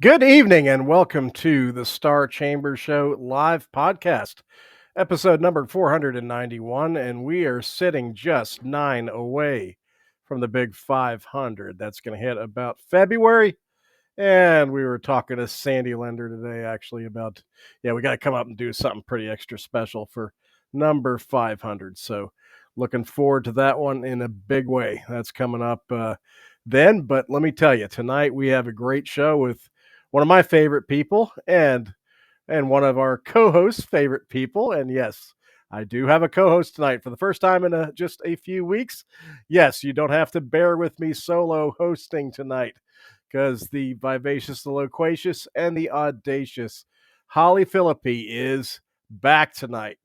Good evening and welcome to the Star Chamber Show live podcast, episode number 491. And we are sitting just 9 away from the big 500. That's going to hit about February. And we were talking to Sandy Lender today, actually, about, we got to come up and do something pretty extra special for number 500. So looking forward to that one in a big way. That's coming up then. But let me tell you, tonight we have a great show with one of my favorite people and one of our co-hosts' favorite people. And yes, I do have a co-host tonight for the first time in just a few weeks. Yes, you don't have to bear with me solo hosting tonight because the vivacious, the loquacious, and the audacious Holly Phillippe is back tonight.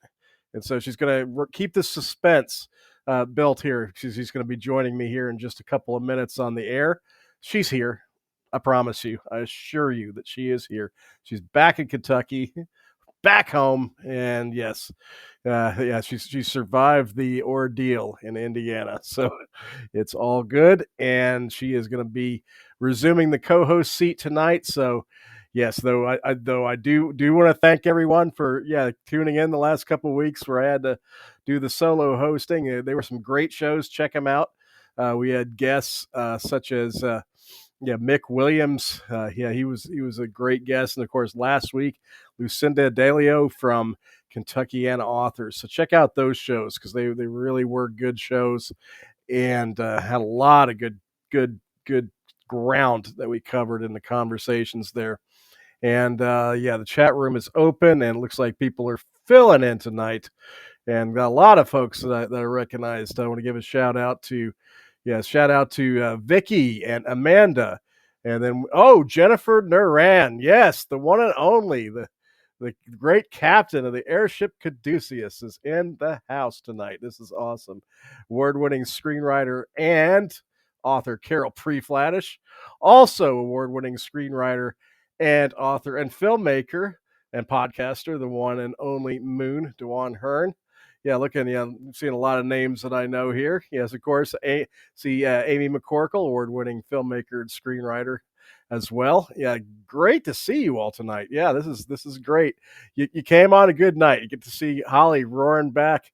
And so she's going to keep the suspense built here. She's going to be joining me here in just a couple of minutes on the air. She's here. I promise you, I assure you that she is here. She's back in Kentucky, back home, and yes, she survived the ordeal in Indiana, so it's all good. And she is going to be resuming the co-host seat tonight. So yes, though I do want to thank everyone for tuning in the last couple of weeks where I had to do the solo hosting. There were some great shows. Check them out. We had guests such as. Mick Williams. He was a great guest. And of course, last week, Lucinda Delio from Kentuckiana Authors. So check out those shows because they really were good shows and had a lot of good ground that we covered in the conversations there. And the chat room is open and it looks like people are filling in tonight. And got a lot of folks that I recognized. I want to give a shout out to Vicky and Amanda. And then, Jennifer Naran. Yes, the one and only, the great captain of the Airship Caduceus is in the house tonight. This is awesome. Award-winning screenwriter and author Carol Preflattish. Also award-winning screenwriter and author and filmmaker and podcaster, the one and only Moon Dewan Hearn. I'm seeing a lot of names that I know here. Yes, of course, Amy McCorkle, award-winning filmmaker and screenwriter as well. Yeah, great to see you all tonight. Yeah, this is great. You came on a good night. You get to see Holly roaring back.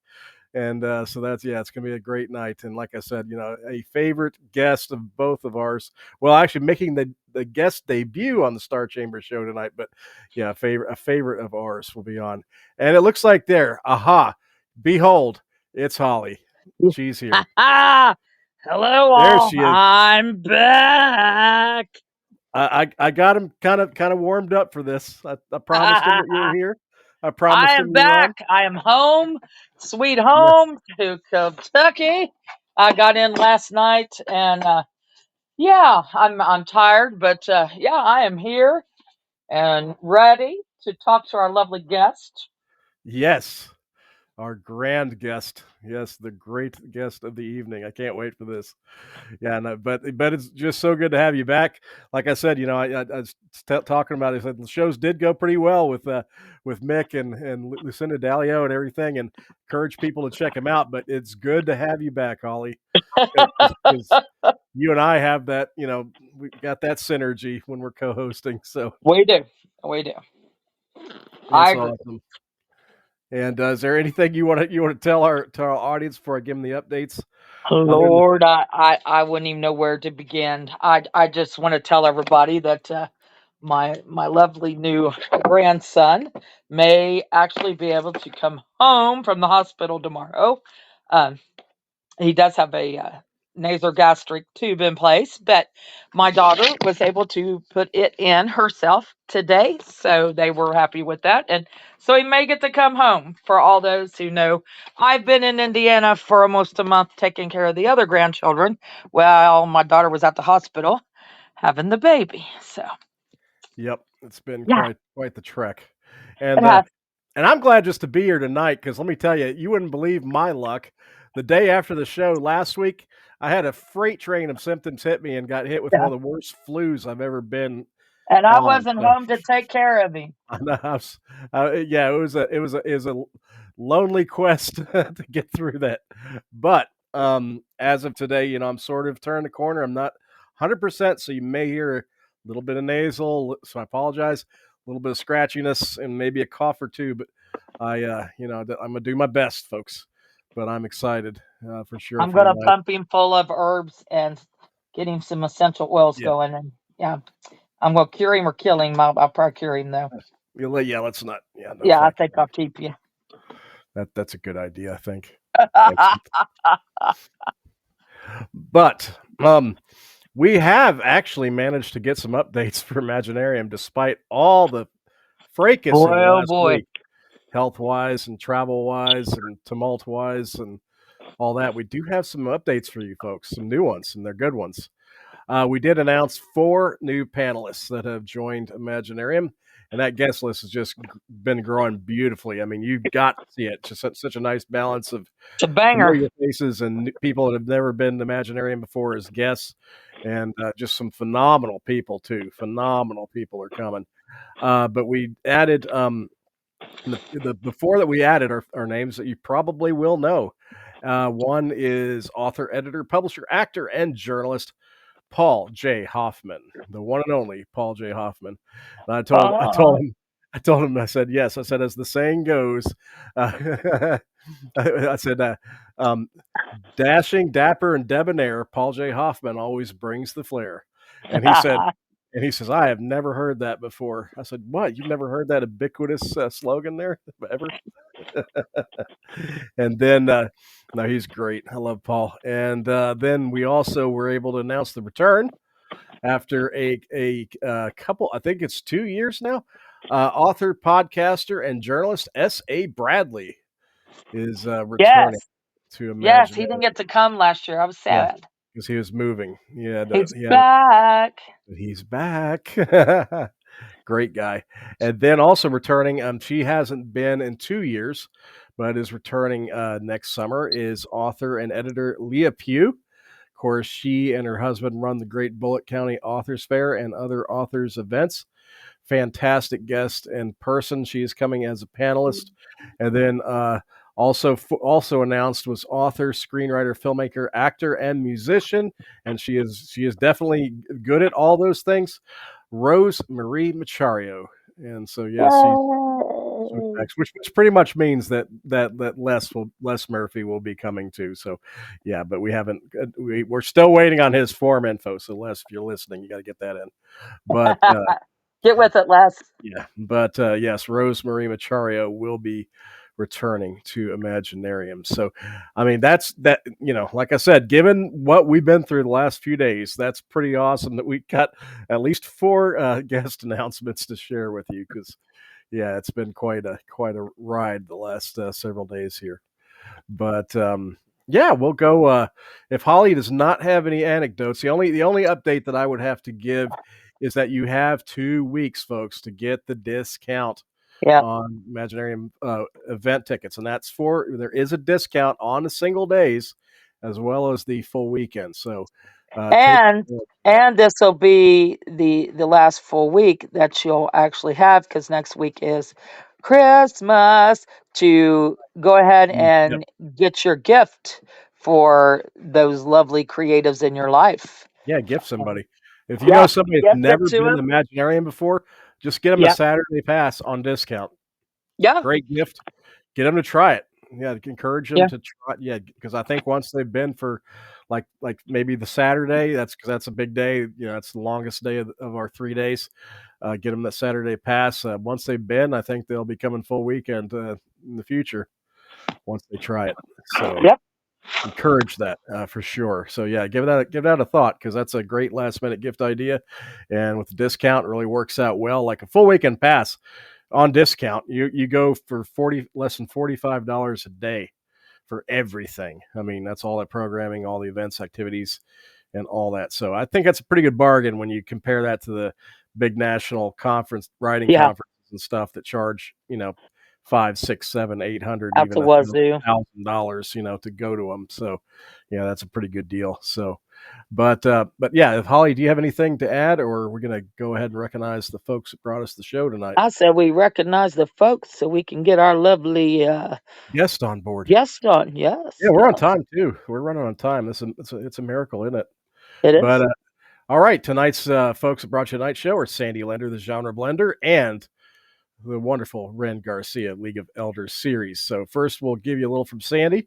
And so it's going to be a great night. And like I said, a favorite guest of both of ours. Well, actually making the guest debut on the Star Chamber show tonight. But a favorite of ours will be on. And it looks like behold, it's Holly. She's here. Hello, all. There she is. I'm back. I got him kind of warmed up for this. I promised him that you were here. I am back. I am home, sweet home to Kentucky. I got in last night, and I'm tired, but I am here and ready to talk to our lovely guest. Yes. Our grand guest. Yes, the great guest of the evening. I can't wait for this. But it's just so good to have you back. Like I said, I was talking about it. I said the shows did go pretty well with Mick and Lucinda Dalio and everything, and encourage people to check them out. But it's good to have you back, Holly. Because you and I have that, we got that synergy when we're co-hosting. So we do. That's awesome. And is there anything you want to tell our audience before I give them the updates? Lord, I wouldn't even know where to begin. I just want to tell everybody that my lovely new grandson may actually be able to come home from the hospital tomorrow. He does have a nasogastric tube in place, but my daughter was able to put it in herself today, so they were happy with that. And so he may get to come home. For all those who know, I've been in Indiana for almost a month taking care of the other grandchildren while my daughter was at the hospital having the baby. So yep, it's been quite the trek. And and I'm glad just to be here tonight, because let me tell you, you wouldn't believe my luck. The day after the show last week, I had a freight train of symptoms hit me and got hit with one of the worst flus I've ever been. And I wasn't home to take care of him. It was a lonely quest to get through that. But as of today, I'm sort of turned the corner. I'm not 100%, so you may hear little bit of nasal, so I apologize. A little bit of scratchiness and maybe a cough or two, but I'm gonna do my best, folks. But I'm excited for sure I'm for gonna tonight. pump him full of herbs and get him some essential oils Yeah, going, and yeah, I'm gonna cure him or kill him. I'll probably cure him though. yeah. Let's not. Yeah, no, Yeah, I thank think you. I'll keep you. That's a good idea. I think. Excellent. But we have actually managed to get some updates for Imaginarium, despite all the fracas of the Boy, oh last boy. week, health wise and travel wise and tumult wise and all that. We do have some updates for you folks, some new ones, and they're good ones. We did announce 4 new panelists that have joined Imaginarium, and that guest list has just been growing beautifully. I mean, you've got to see it. Just such a nice balance of It's a banger. familiar faces and people that have never been to Imaginarium before as guests, and just some phenomenal people too. Phenomenal people are coming. But we added the 4 that we added are names that you probably will know. One is author, editor, publisher, actor, and journalist Paul J. Hoffman, the one and only Paul J. Hoffman. And Oh, I told him, I said, yes. I said, as the saying goes, I said, um, dashing, dapper, and debonair, Paul J. Hoffman always brings the flair. And he said, I have never heard that before. I said, what? You've never heard that ubiquitous slogan there ever? And then, no, he's great. I love Paul. And then we also were able to announce the return after a couple, I think it's 2 years now. Author, podcaster, and journalist S.A. Bradley is returning yes, to yes. He Imaginary. didn't get to come last year. I was Yeah, sad. because he was moving. He's He had back. he's back. Great guy. And then also returning, she hasn't been in 2 years, but is returning next summer, is author and editor Leah Pugh. Of course, she and her husband run the Great Bullitt County Authors Fair and other authors events. Fantastic guest in person. She is coming as a panelist. And then also announced was author, screenwriter, filmmaker, actor, and musician. And she is definitely good at all those things. Rose Marie Machario. And so yes, Yay. which pretty much means that Les Murphy will be coming too. So yeah, but we haven't we're still waiting on his form info. So Les, if you're listening, you got to get that in. But Get with it, Les. yeah, but yes, Rose Marie Machario will be returning to Imaginarium. So, I mean, that's that. Like I said, given what we've been through the last few days, that's pretty awesome that we got at least 4 guest announcements to share with you. Because yeah, it's been quite a ride the last several days here. But yeah, we'll go. If Holly does not have any anecdotes, the only update that I would have to give is that you have 2 weeks, folks, to get the discount Yeah. on Imaginarium event tickets, and there is a discount on the single days as well as the full weekend. So take And advantage of that. and this will be the last full week that you'll actually have, because next week is Christmas, to go ahead Yep. and get your gift for those lovely creatives in your life. Yeah, gift somebody. If you know Yeah, somebody that's gift it never to been to them. Imaginarium before, just get them a Yeah, Saturday pass on discount. yeah, Great gift. Get them to try it. Yeah, encourage them yeah, to try. Yeah, because I think once they've been for like maybe the Saturday, because that's a big day. That's the longest day of our 3 days. Get them that Saturday pass. Once they've been, I think they'll be coming full weekend in the future once they try it. So yep. encourage that for sure. So yeah, give that a thought, because that's a great last minute gift idea, and with the discount, it really works out well. Like a full weekend pass on discount, you go for less than $45 a day for everything. I mean, that's all that programming, all the events, activities, and all that. So I think that's a pretty good bargain when you compare that to the big national writing Yeah, conferences and stuff that charge five, six, seven, 800, out even the wazoo. $1,000, to go to them. So yeah, that's a pretty good deal. So, but yeah, Holly, do you have anything to add, or we're gonna go ahead and recognize the folks that brought us the show tonight? I said we recognize the folks so we can get our lovely Guest on board. guest on. Yes, Yeah, we're on yes, time too. We're running on time. It's a miracle, isn't it? it But is. All right, tonight's folks that brought you tonight's show are Sandy Lender, the genre blender, and the wonderful Ren Garcia, League of Elders series. So first, we'll give you a little from Sandy,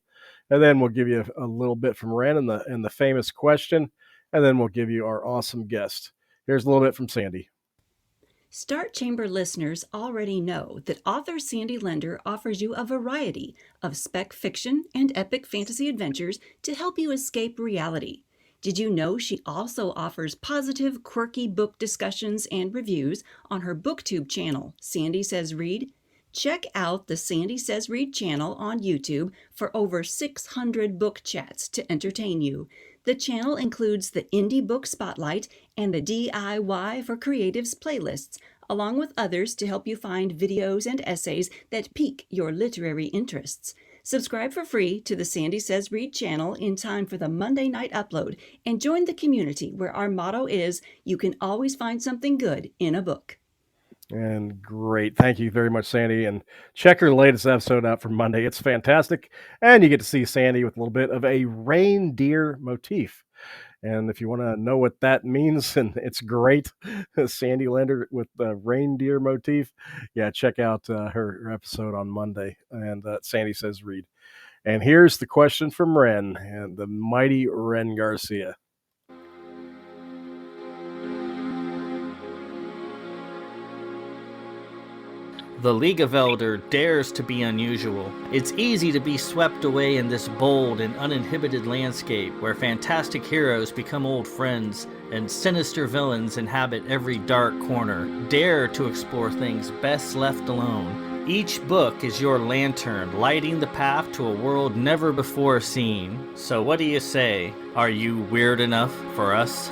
and then we'll give you a little bit from Ren and the famous question, and then we'll give you our awesome guest. Here's a little bit from Sandy. Start Chamber listeners already know that author Sandy Lender offers you a variety of spec fiction and epic fantasy adventures to help you escape reality. Did you know she also offers positive, quirky book discussions and reviews on her BookTube channel, Sandy Says Read? Check out the Sandy Says Read channel on YouTube for over 600 book chats to entertain you. The channel includes the Indie Book Spotlight and the DIY for Creatives playlists, along with others to help you find videos and essays that pique your literary interests. Subscribe for free to the Sandy Says Read channel in time for the Monday night upload and join the community where our motto is, you can always find something good in a book. And great. Thank you very much, Sandy. And check her latest episode out for Monday. It's fantastic. And you get to see Sandy with a little bit of a reindeer motif. And if you want to know what that means, and it's great, Sandy Lender with the reindeer motif, yeah, check out her episode on Monday. And Sandy Says Read. And here's the question from Ren, and the mighty Ren Garcia. The League of Elder dares to be unusual. It's easy to be swept away in this bold and uninhibited landscape where fantastic heroes become old friends and sinister villains inhabit every dark corner. Dare to explore things best left alone. Each book is your lantern, lighting the path to a world never before seen. So what do you say? Are you weird enough for us?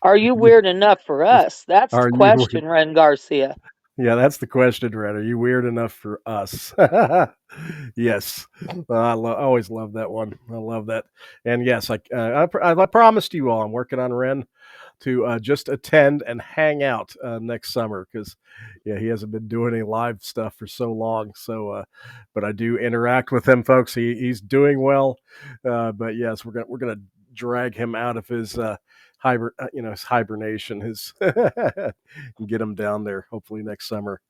Are you weird enough for us? That's the Are you question, Ren Garcia. Yeah, that's the question, Red. Are you weird enough for us? Yes, I always love that one. I love that. And yes, I promised you all, I'm working on Ren to just attend and hang out next summer because yeah, he hasn't been doing any live stuff for so long. So, but I do interact with him, folks. He's doing well, but yes, we're gonna drag him out of his his hibernation, his and get him down there hopefully next summer.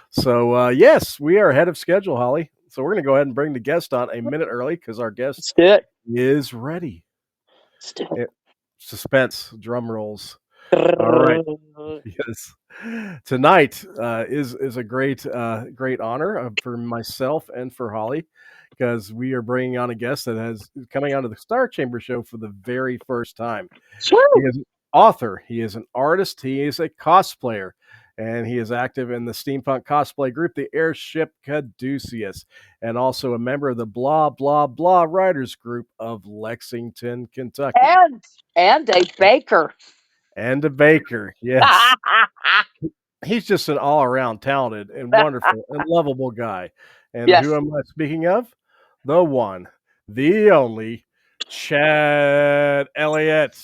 So yes, we are ahead of schedule, Holly. So we're going to go ahead and bring the guest on a minute early because our guest Let's do it. is ready. Let's do it. Suspense, drum rolls. All right. Yes. Tonight is a great honor for myself and for Holly because we are bringing on a guest that has coming onto the Star Chamber show for the very first time. Sure. He is an author. He is an artist. He is a cosplayer. And he is active in the steampunk cosplay group, the Airship Caduceus, and also a member of the Blah, Blah, Blah Writers Group of Lexington, Kentucky. And a baker. And a baker, yes. He's just an all-around talented and wonderful and lovable guy. And Yes. who am I speaking of? The one, the only, Chad Elliott.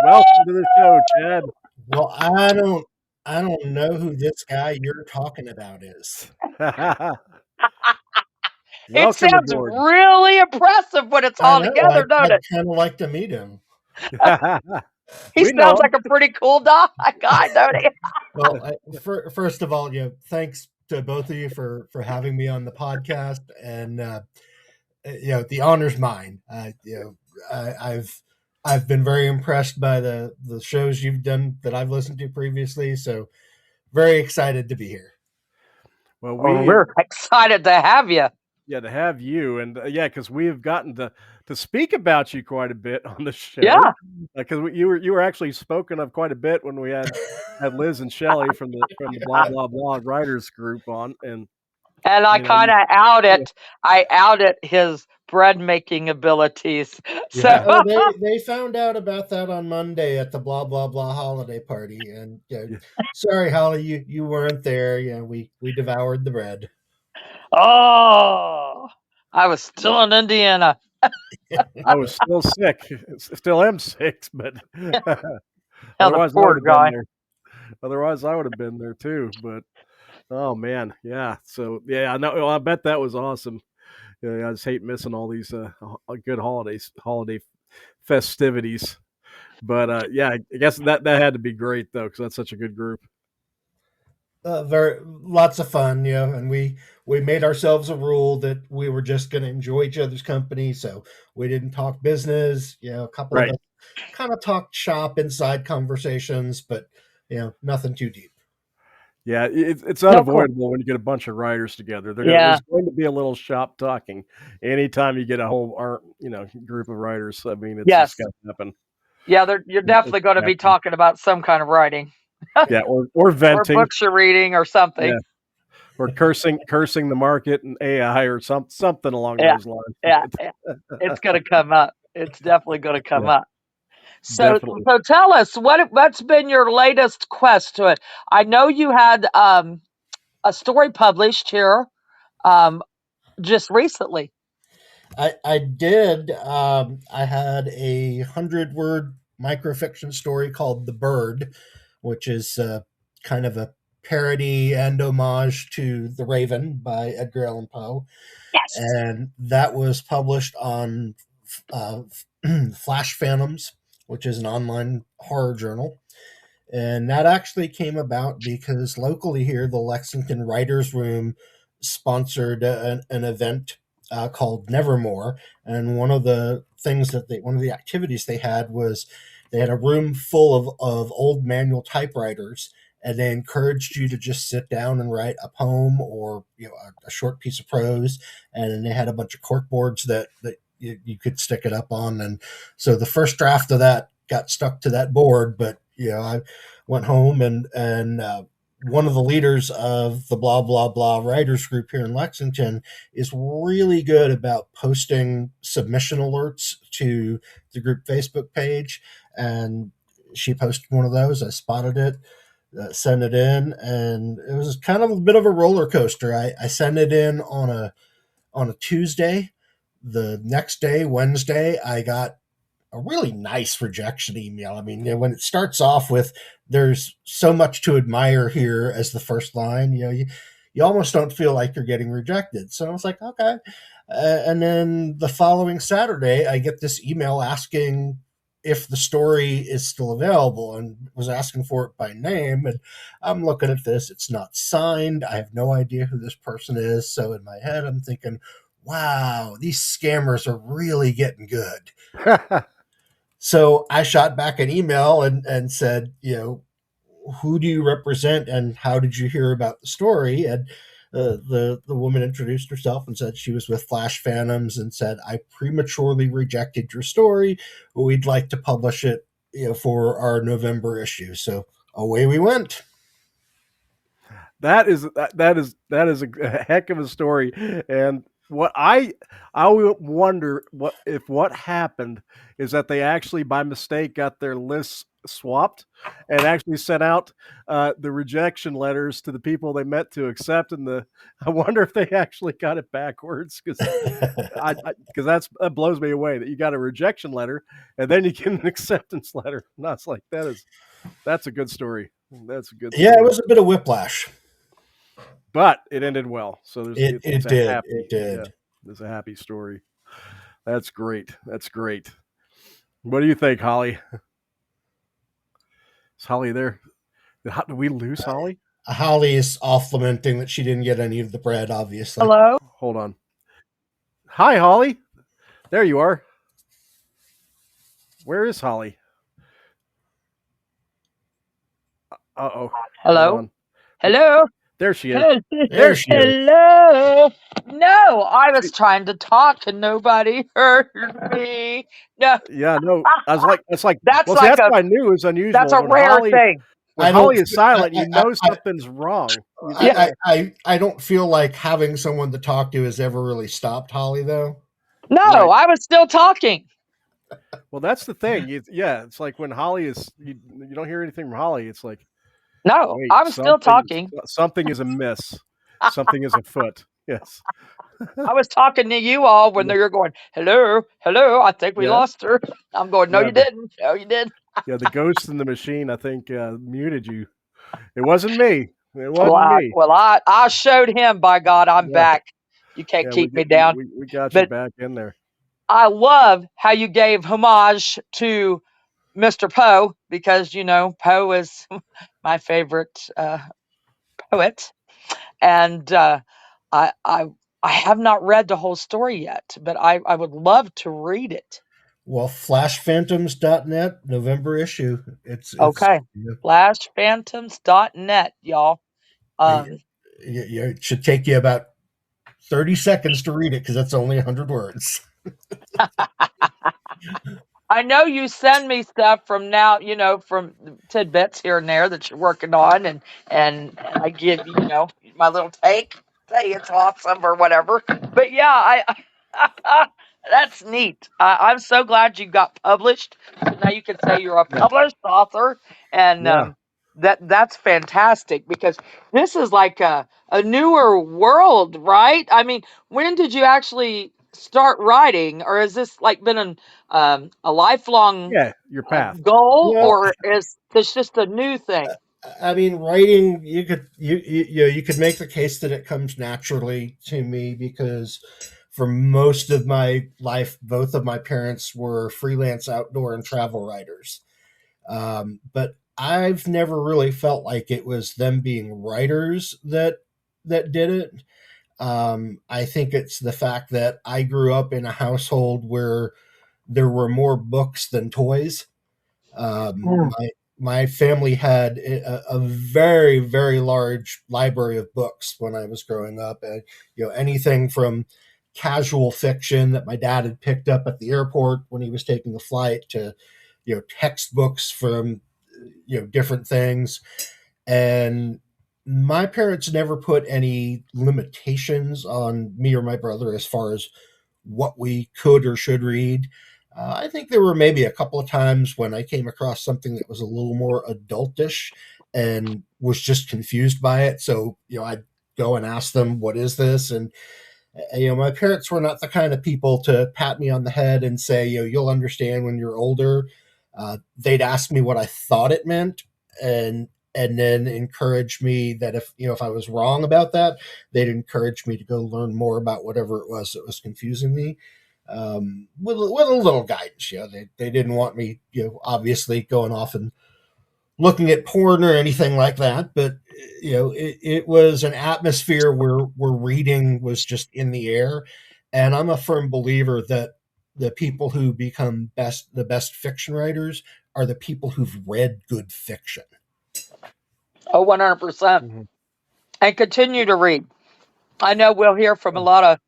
Welcome to the show, Chad. Well, I don't know who this guy you're talking about is. It sounds aboard. really impressive when it's all together, don't I'd it? kind of like to meet him. He sounds like a pretty cool guy, don't he? Well, first of all, thanks to both of you for having me on the podcast, and the honor's mine. I've been very impressed by the shows you've done that I've listened to previously, so very excited to be here. Well, we're excited to have you. Yeah, to have you, and because we have gotten to speak about you quite a bit on the show. Yeah, because you were actually spoken of quite a bit when we had Liz and Shelley from the Blah Blah Blah Writers Group on, and I kind of outed. Yeah. I outed his bread making abilities. Yeah. So they found out about that on Monday at the Blah Blah Blah holiday party, and sorry, Holly, you weren't there. Yeah, we devoured the bread. Oh, I was still in Indiana. I was still sick. Still am sick, but otherwise I would have been there. Otherwise, I would have been there too. But oh man, yeah. So yeah, I know. I bet that was awesome. I just hate missing all these good holiday festivities. But yeah, I guess that had to be great though, because that's such a good group. Very lots of fun, and we made ourselves a rule that we were just going to enjoy each other's company, so we didn't talk business. A couple of Right. us kind of talked shop inside conversations, but nothing too deep. Yeah, it's No, cool. unavoidable when you get a bunch of writers together. Yeah. There's going to be a little shop talking anytime you get a whole group of writers. I mean, it's Yes. just got to happen. Yeah, you're definitely going to be talking about some kind of writing. Yeah, or Or venting, books you're reading or something. yeah, or cursing the market and AI or something along Yeah. those lines. Yeah, it's going to come up. It's definitely going to come up. So, Definitely. so tell us what's been your latest quest to it. I know you had a story published here just recently. I did. I had a 100-word microfiction story called "The Bird," which is kind of a parody and homage to "The Raven" by Edgar Allan Poe. Yes. And that was published on Flash Phantoms, which is an online horror journal. And that actually came about because locally here, the Lexington Writers Room sponsored an event called Nevermore. And one of the activities they had was they had a room full of old manual typewriters, and they encouraged you to just sit down and write a poem or a short piece of prose. And then they had a bunch of cork boards that you could stick it up on. And so the first draft of that got stuck to that board, but I went home and one of the leaders of the blah blah blah writers group here in Lexington is really good about posting submission alerts to the group Facebook page, and she posted one of those. I spotted it, sent it in, and it was kind of a bit of a roller coaster. I sent it in on a Tuesday. The next day, Wednesday, I got a really nice rejection email. I mean, when it starts off with "There's so much to admire here" as the first line, you almost don't feel like you're getting rejected. So I was like, okay. And then the following Saturday, I get this email asking if the story is still available, and was asking for it by name. And I'm looking at this; it's not signed. I have no idea who this person is. So in my head, I'm thinking, wow, these scammers are really getting good. So I shot back an email and said, who do you represent and how did you hear about the story? And the woman introduced herself and said she was with Flash Phantoms and said, I prematurely rejected your story. We'd like to publish it for our November issue. So away we went. That is a heck of a story. And what I wonder what happened is that they actually by mistake got their lists swapped and actually sent out the rejection letters to the people they meant to accept. And I wonder if they actually got it backwards, because that blows me away that you got a rejection letter and then you get an acceptance letter. And I was like, that's a good story. That's a good story. Yeah, it was a bit of whiplash. But it ended well. So it did. Yeah, there's a happy story. That's great. That's great. What do you think, Holly? Is Holly there? Did we lose Holly? Holly is off lamenting that she didn't get any of the bread, obviously. Hello? Hold on. Hi, Holly. There you are. Where is Holly? Uh-oh. Hello? Hello? There she is. There she is. Hello? No, I was trying to talk and nobody heard me. No. Yeah, no. I was like, that's like, That's well, like see, that's what I knew was unusual. That's a when rare thing. When Holly is silent, you know something's wrong. I don't feel like having someone to talk to has ever really stopped Holly, though. No, Right. I was still talking. Well, that's the thing. It's like when Holly is, you don't hear anything from Holly. It's like, no, wait, I was still talking. Something is amiss. Something is afoot. Yes. I was talking to you all when they were going, hello, hello. I think we lost her. I'm going, no, you didn't. No, you didn't. Yeah, the ghost in the machine, I think, muted you. It wasn't me. It wasn't me. Well, I showed him, by God, I'm back. You can't keep me down. We got you back in there. I love how you gave homage to Mr. Poe, because Poe is my favorite poet, and I I have not read the whole story yet, but I would love to read it. Well, flashphantoms.net, November issue. It's Okay, flashphantoms.net, y'all. it, Um, it should take you about 30 seconds to read it because that's only 100 words. I know you send me stuff from now, from tidbits here and there that you're working on, and I give my little take, say it's awesome or whatever. But yeah, that's neat. I'm so glad you got published. So now you can say you're a Yeah. published author, and Yeah. that's fantastic because this is like a newer world, right? I mean, when did you actually start writing, or has this like been a lifelong Yeah. Your path. goal, Well, or is this just a new thing? I mean, writing, you could make the case that it comes naturally to me because for most of my life, both of my parents were freelance outdoor and travel writers. But I've never really felt like it was them being writers that did it. I think it's the fact that I grew up in a household where there were more books than toys. Mm. My family had a very very large library of books when I was growing up, and anything from casual fiction that my dad had picked up at the airport when he was taking a flight to textbooks from different things. And my parents never put any limitations on me or my brother as far as what we could or should read. I think there were maybe a couple of times when I came across something that was a little more adultish and was just confused by it. So, I'd go and ask them, what is this? And, my parents were not the kind of people to pat me on the head and say, you'll understand when you're older. They'd ask me what I thought it meant, and then encourage me that if I was wrong about that, they'd encourage me to go learn more about whatever it was that was confusing me, with a little guidance. They didn't want me, obviously going off and looking at porn or anything like that, but it was an atmosphere where reading was just in the air. And I'm a firm believer that the people who become the best fiction writers are the people who've read good fiction. Oh, 100%. Mhm. And continue to read. I know we'll hear from a lot of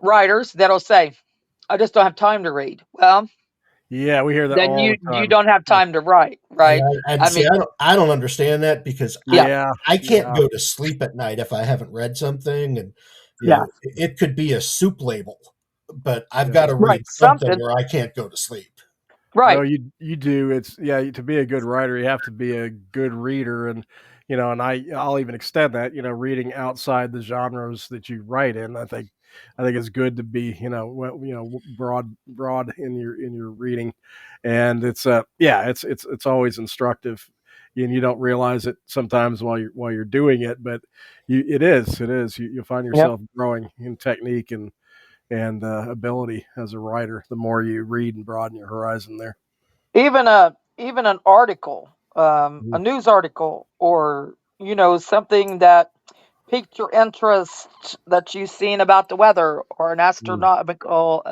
writers that'll say, I just don't have time to read. Well, Yeah, we hear that then all you the you time. don't have Yeah. time to write, And, right? and I see, mean, I don't understand that because yeah, Yeah. I can't Yeah. go to sleep at night if I haven't read something, and yeah, it could be a soup label, but I've Yeah. got to right. read something Something, or I can't go to sleep. No, right. you do. It's yeah, to be a good writer, you have to be a good reader, and and I'll even extend that. Reading outside the genres that you write in. I think it's good to be broad in your reading, and it's yeah, it's always instructive, and you don't realize it sometimes while you're doing it, but it is you find Yep. yourself growing in technique and ability as a writer the more you read and broaden your horizon there. Even an article, a Mhm. news article, or something that piqued your interest that you've seen about the weather, or an Mm.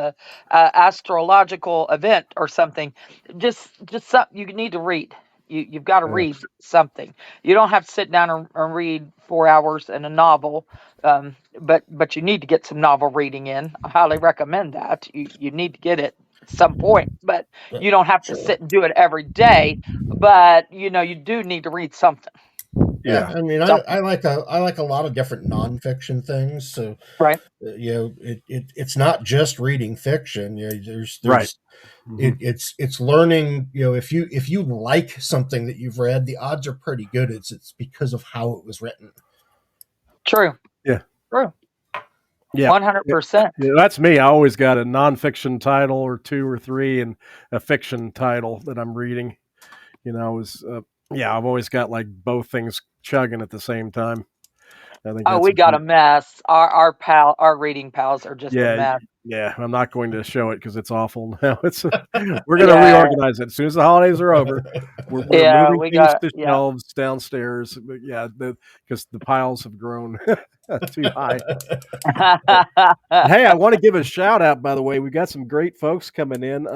astrological event or something. Just something you need to read. You've got to Yeah. read something. You don't have to sit down and read 4 hours in a novel, but you need to get some novel reading in. I highly recommend that. You need to get it at some point, but But you don't have to sure. sit and do it every day. But you do need to read something. Yeah, Yeah. I mean, Something, I like a lot of different nonfiction things. So right? it's not just reading fiction. Right. Hmm. It's learning. If you like something that you've read, the odds are pretty good it's because of how it was written. True. Yeah. True. Yeah. Yeah. 100%. Yeah, that's me. I always got a nonfiction title or two or three, and a fiction title that I'm reading. I was, yeah, I've always got like both things chugging at the same time. I think Oh, that's we got a important. mess. Our reading pals are just a Yeah, mess. Yeah, I'm not going to show it because it's awful now. We're going to Yeah, reorganize it as soon as the holidays are over. We're yeah, moving we things got to yeah. shelves downstairs. But yeah, because the piles have grown too high. Hey, I want to give a shout out. By the way, we got some great folks coming in.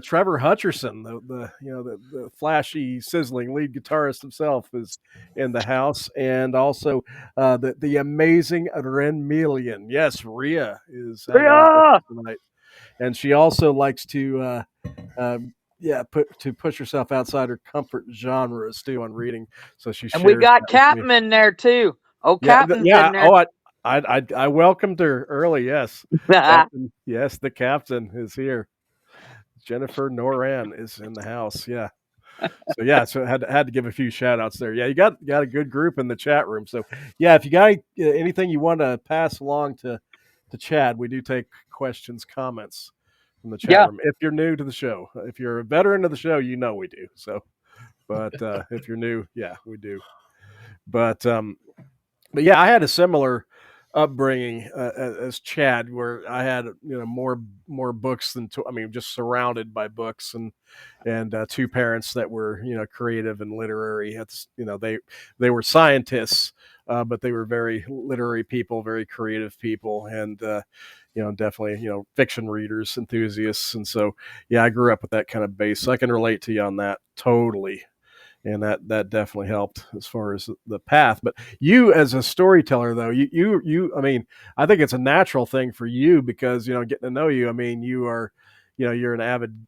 Trevor Hutcherson, the flashy, sizzling lead guitarist himself, is in the house, and also the amazing Ren Melian. Yes, Ria is hanging out with Yeah, us tonight, and she also likes to. Push herself outside her comfort genres too on reading, so she and we shares got that with me. Captain in there too. Oh, Captain's Yeah. in there. Oh, I welcomed her early. Yes, Captain. Yes, the captain is here. Jennifer Noran is in the house. Yeah. So had to give a few shout outs there. Yeah, you got a good group in the chat room. So yeah, if you got anything you want to pass along to Chad, we do take questions, comments from the chat Yeah, room. If you're new to the show, if you're a veteran of the show, you know we do. So, but if you're new, yeah, we do. But but yeah, I had a similar upbringing as Chad, where I had more books than I mean, just surrounded by books, and two parents that were creative and literary. It's they were scientists, but they were very literary people, very creative people, and definitely fiction readers, enthusiasts, and so yeah, I grew up with that kind of base, so I can relate to you on that totally, and that definitely helped as far as the path. But you as a storyteller, though, I mean, I think it's a natural thing for you because getting to know you, I mean, you are you're an avid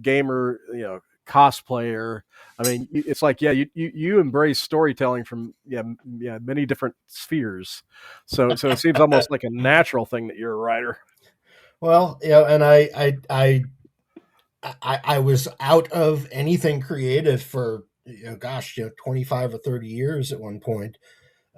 gamer, cosplayer. I mean, it's like, yeah, you embrace storytelling from many different spheres, so it seems almost like a natural thing that you're a writer. Well, and I was out of anything creative for 25 or 30 years at one point.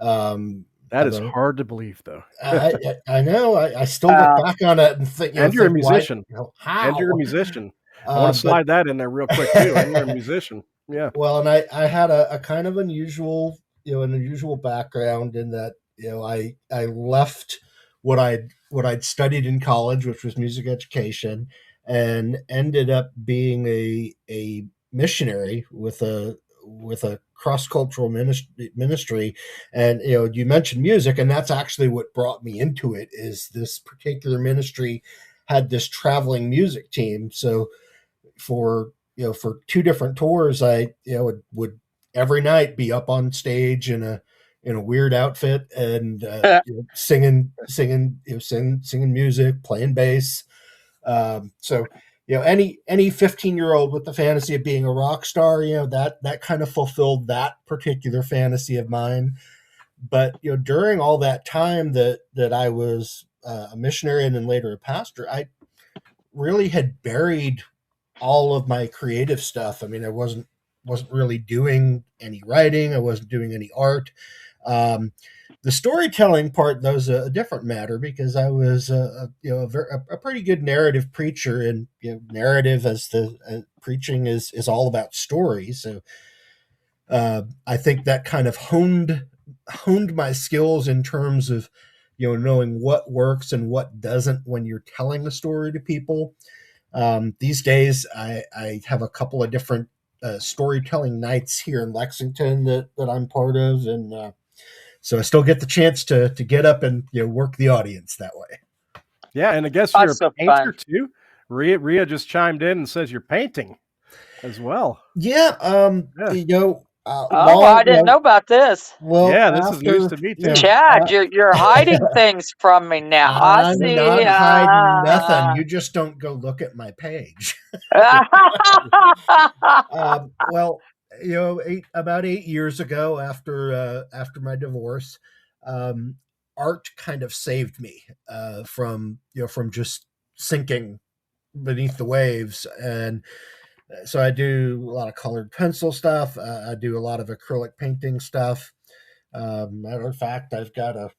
That is Although hard to believe, though. I know I still look back on it and think And you're a why, musician. And you're a how. musician. I want to But slide that in there real quick too. And you're a musician. Yeah. well, and I had a kind of unusual an unusual background in that I left what I'd studied in college, which was music education, and ended up being a missionary with a cross cultural ministry. And you mentioned music, and that's actually what brought me into it. Is this particular ministry had this traveling music team, so for for two different tours, I would every night be up on stage in a weird outfit and singing music, playing bass. So any 15-year-old with the fantasy of being a rock star, that kind of fulfilled that particular fantasy of mine. But during all that time that I was a missionary and then later a pastor, I really had buried all of my creative stuff. I mean, I wasn't really doing any writing. I wasn't doing any art. Um, the storytelling part, though, is a different matter because I was a pretty good narrative preacher, and narrative as the preaching is all about story. So I think that kind of honed my skills in terms of knowing what works and what doesn't when you're telling a story to people. These days, I have a couple of different storytelling nights here in Lexington that I'm part of, and so I still get the chance to get up and work the audience that way. Yeah. And I guess you're that's a so painter fun. too. Ria just chimed in and says you're painting as well. Yeah, Yeah. Oh, I didn't know about this. well Yeah. This is news after to me too. Chad, you're hiding things from me now. I I'm see. not hiding nothing. You just don't go look at my page. Well, about 8 years ago, after my divorce, um, art kind of saved me from just sinking beneath the waves. And so I do a lot of colored pencil stuff. I do a lot of acrylic painting stuff. Matter of fact, I've got a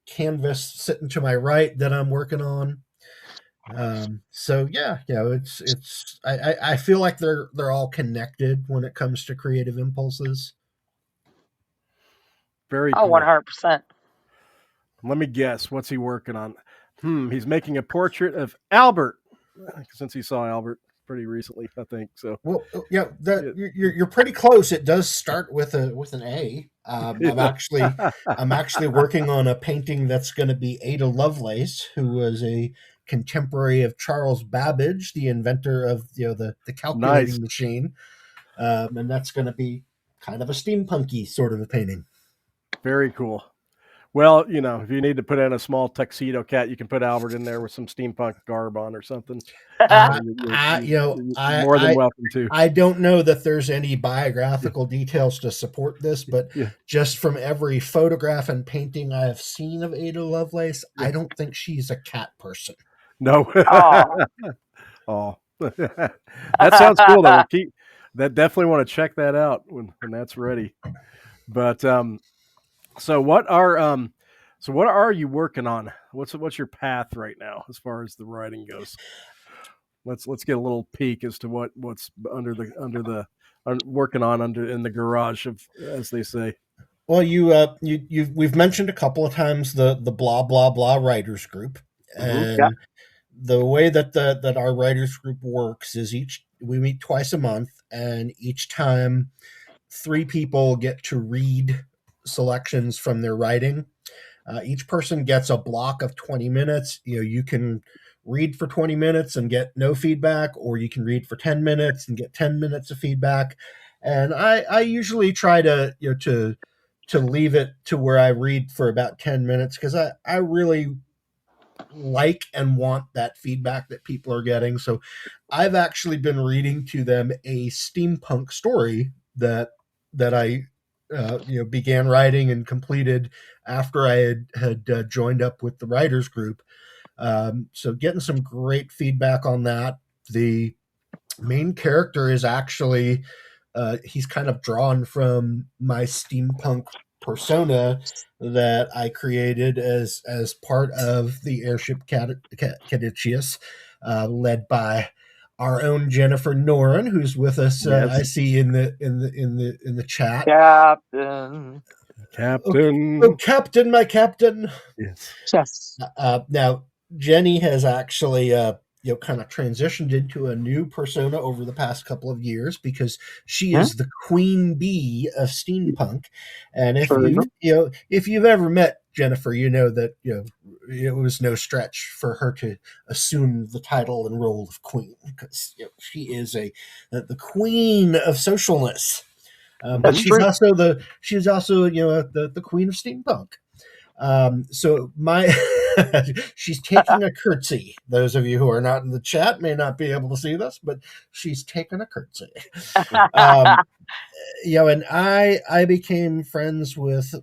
canvas sitting to my right that I'm working on. So yeah, it's I feel like they're all connected when it comes to creative impulses. Very Oh, cool. 100%. Let me guess. What's he working on? He's making a portrait of Albert, since he saw Albert pretty recently, I think. So, Well, yeah, you're pretty close. It does start with an A. I'm actually working on a painting that's going to be Ada Lovelace, who was a contemporary of Charles Babbage, the inventor of the nice. calculating machine, and that's going to be kind of a steampunky sort of a painting. Very cool. Well, if you need to put in a small tuxedo cat, you can put Albert in there with some steampunk garb on or something. You're more than welcome to. I don't know that there's any biographical details to support this, but just from every photograph and painting I have seen of Ada Lovelace, I don't think she's a cat person. No. Oh, that sounds cool though. That definitely want to check that out when that's ready. But so what are you working on? What's your path right now as far as the writing goes? Let's get a little peek as to what's under the working on in the garage, as they say. Well, we've mentioned a couple of times the blah blah blah writers group, and the way that our writers group works is we meet twice a month, and each time 3 people get to read selections from their writing. Each person gets a block of 20 minutes. You can read for 20 minutes and get no feedback, or you can read for 10 minutes and get 10 minutes of feedback. And I usually try to leave it to where I read for about 10 minutes, because I really like and want that feedback that people are getting. So I've actually been reading to them a steampunk story that I began writing and completed after I had joined up with the writers group. So getting some great feedback on that. The main character is actually he's kind of drawn from my steampunk persona that I created as part of the Airship Caduceus, led by our own Jennifer Noren, who's with us. Yes. I see in the chat. Captain. Oh, Captain, my Captain. Yes. Now Jenny has actually kind of transitioned into a new persona over the past couple of years, because she is the queen bee of steampunk. And if you've ever met Jennifer, you know that it was no stretch for her to assume the title and role of queen, because she is the queen of socialness. But she's also the queen of steampunk. So she's taking a curtsy. Those of you who are not in the chat may not be able to see this, but she's taken a curtsy. And I became friends with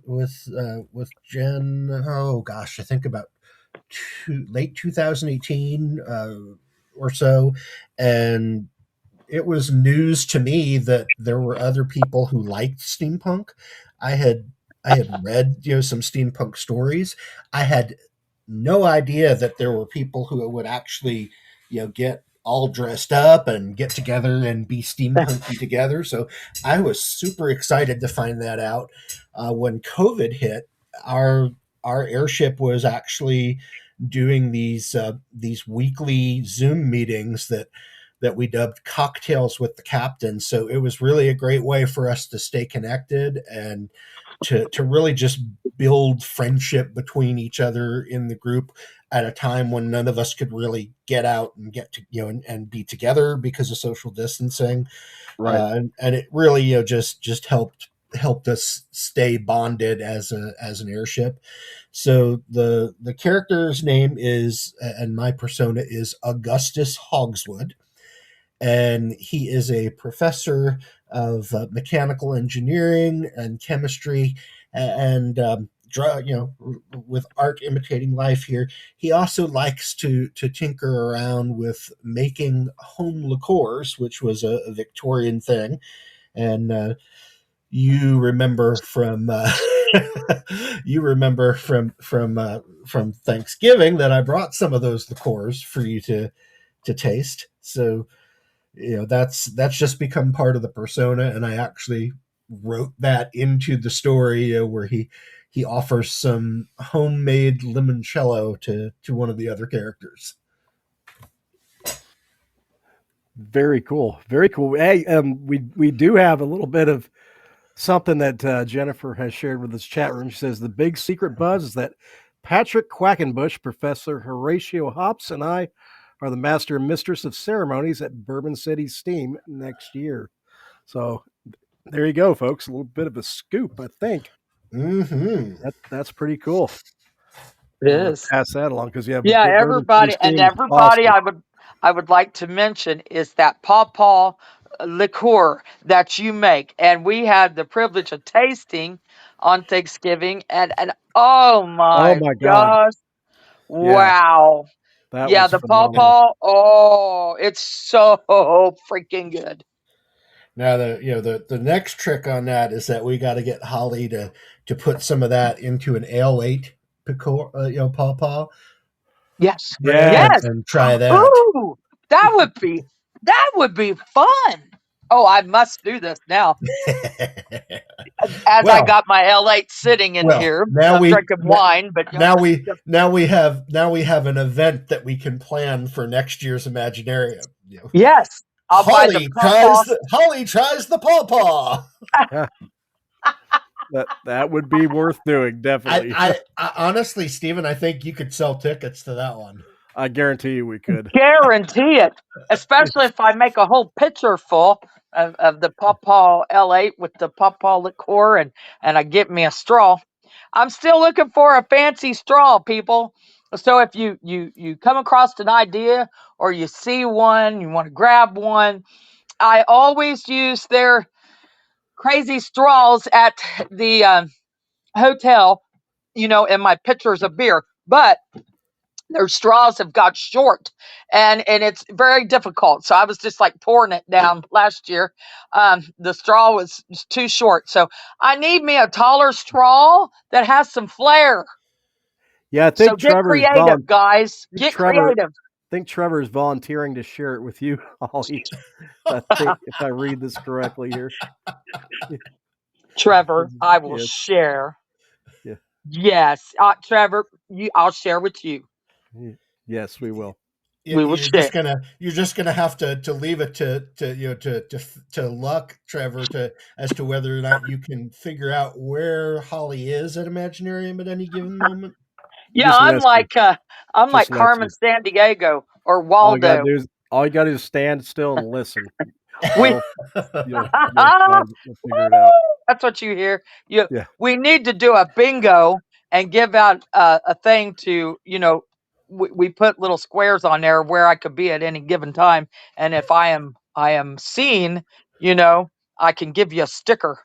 Jen. Oh gosh, I think about late 2018 or so, and it was news to me that there were other people who liked steampunk. I had read some steampunk stories. I had no idea that there were people who would actually get all dressed up and get together and be steampunky together. So I was super excited to find that out. When COVID hit, our airship was actually doing these weekly Zoom meetings that we dubbed Cocktails with the Captain. So it was really a great way for us to stay connected and to really just build friendship between each other in the group at a time when none of us could really get out and get to and be together because of social distancing. Right. And it really just helped us stay bonded as an airship. So the character's name is, and my persona is, Augustus Hogswood, and he is a professor of mechanical engineering and chemistry, and with art imitating life here. He also likes to tinker around with making home liqueurs, which was a Victorian thing. And you remember from from Thanksgiving that I brought some of those liqueurs for you to taste. So that's just become part of the persona, and I actually wrote that into the story where he he offers some homemade limoncello to one of the other characters. Very cool. Very cool. Hey, we do have a little bit of something that Jennifer has shared with this chat room. She says the big secret buzz is that Patrick Quackenbush, Professor Horatio Hops, and I are the master and mistress of ceremonies at Bourbon City Steam next year. So there you go, folks. A little bit of a scoop, I think. Mm-hmm. That's pretty cool. It I'm gonna is. pass that along because Yeah, Bourbon City Steam is everybody awesome. I would like to mention is that pawpaw liqueur that you make. And we had the privilege of tasting on Thanksgiving and oh Oh my my God. gosh. Yeah, Wow. that Yeah, was the phenomenal. pawpaw, oh, it's so freaking good. Now the next trick on that is that we got to get Holly to put some of that into an ale 8 pawpaw Yes. brand Yes. Yes. and try that. Ooh, that would be fun. Oh, I must do this now. As I well, got my L8 sitting in here, now I'm we drinking wine, but now we have an event that we can plan for next year's Imaginarium. yes, I'll buy the pawpaw. Holly tries the pawpaw. Yeah. That would be worth doing, definitely. I honestly, Stephen, I think you could sell tickets to that one. I guarantee you we could. Guarantee it. Especially if I make a whole pitcher full of the pawpaw L8 with the pawpaw liqueur and I get me a straw. I'm still looking for a fancy straw, people. So if you come across an idea or you see one, you want to grab one, I always use their crazy straws at the hotel, in my pitchers of beer. But their straws have got short and it's very difficult. So I was just like pouring it down last year. The straw was too short. So I need me a taller straw that has some flair. Yeah, I So think get Trevor's creative, guys. Get creative. Trevor's volunteering to share it with you, Holly. I think if I read this correctly here. Trevor, I will Yes. share. Yeah. Yes, Trevor, I'll share with you. Yes, we will. We will share. You're just gonna have to leave it to luck, Trevor, as to whether or not you can figure out where Holly is at Imaginarium at any given moment. Yeah, Just listen. I'm like Just Carmen listen. Sandiego or All you gotta Waldo. do is stand still and listen. We You'll find it. You'll figure it out. That's what you hear. You Yeah. We need to do a bingo and give out a thing to, we put little squares on there where I could be at any given time, and if I am seen, I can give you a sticker.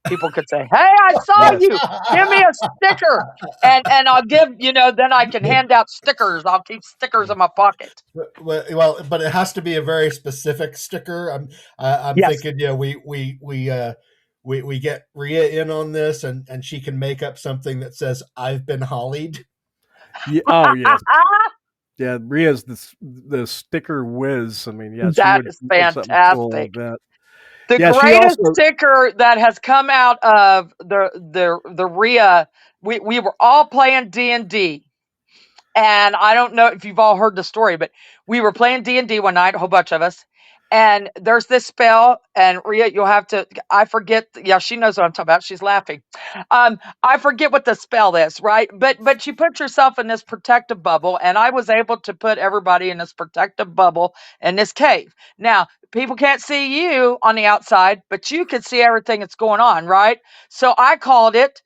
People could say, "Hey, I saw Yes. you. Give me a sticker." And I'll give, then I can hand out stickers. I'll keep stickers in my pocket. Well, but it has to be a very specific sticker. I'm Yes. thinking, we get Rhea in on this, and she can make up something that says "I've been hollied." Yeah. Oh yes. Yeah. Ria's the sticker whiz. I mean, yeah, she That would is make something cool like fantastic. that. The Yeah. She greatest also. sticker that has come out of the RIA, we were all playing D&D. And I don't know if you've all heard the story, but we were playing D&D one night, a whole bunch of us. And there's this spell, and Rhea, you'll have to. I forget. Yeah, she knows what I'm talking about. She's laughing. I forget what the spell is, right? But you put yourself in this protective bubble, and I was able to put everybody in this protective bubble in this cave. Now, people can't see you on the outside, but you can see everything that's going on, right? So I called it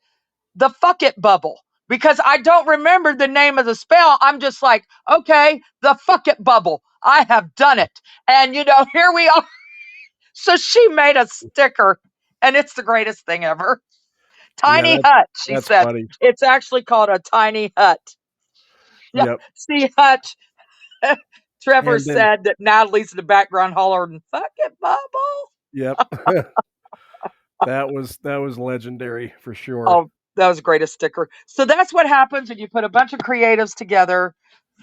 the fuck it bubble because I don't remember the name of the spell. I'm just like, okay, the fuck it bubble. I have done it. And here we are. So she made a sticker and it's the greatest thing ever. Yeah. Tiny hut, she That's said. funny. It's actually called a tiny hut. Yeah. Yep. See, Hutch. Trevor And then. said that Natalie's in the background hollering, fuck it bubble. Yep. That was legendary for sure. Oh, that was the greatest sticker. So that's what happens when you put a bunch of creatives together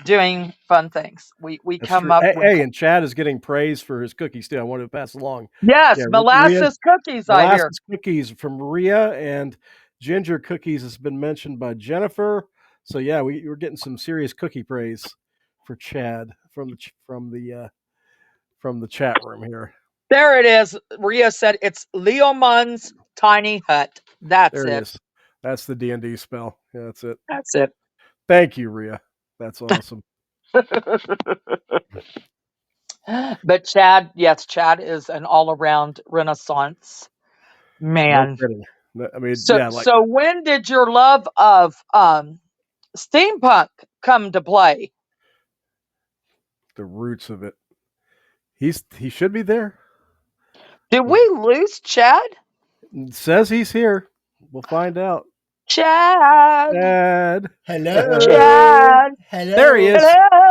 doing fun things. We That's come true. up with Hey, and Chad is getting praise for his cookies too. I wanted to pass along. yes, Yeah, Rhea molasses cookies. I hear molasses cookies from Rhea and Ginger cookies has been mentioned by Jennifer. So yeah, we're getting some serious cookie praise for Chad from the chat room here. There it is. Ria said it's Leomun's tiny hut. That's There it it. is. That's the D&D spell. Yeah, that's it. That's it. Thank you, Ria. That's awesome. But Chad, yes, Chad is an all around Renaissance No man. kidding. I mean, So yeah, like so when did your love of steampunk come to play? the roots of it. He should be there. Did we lose Chad? It says he's here. We'll find out. Chad. Chad. Chad. Hello. There he is. Hello.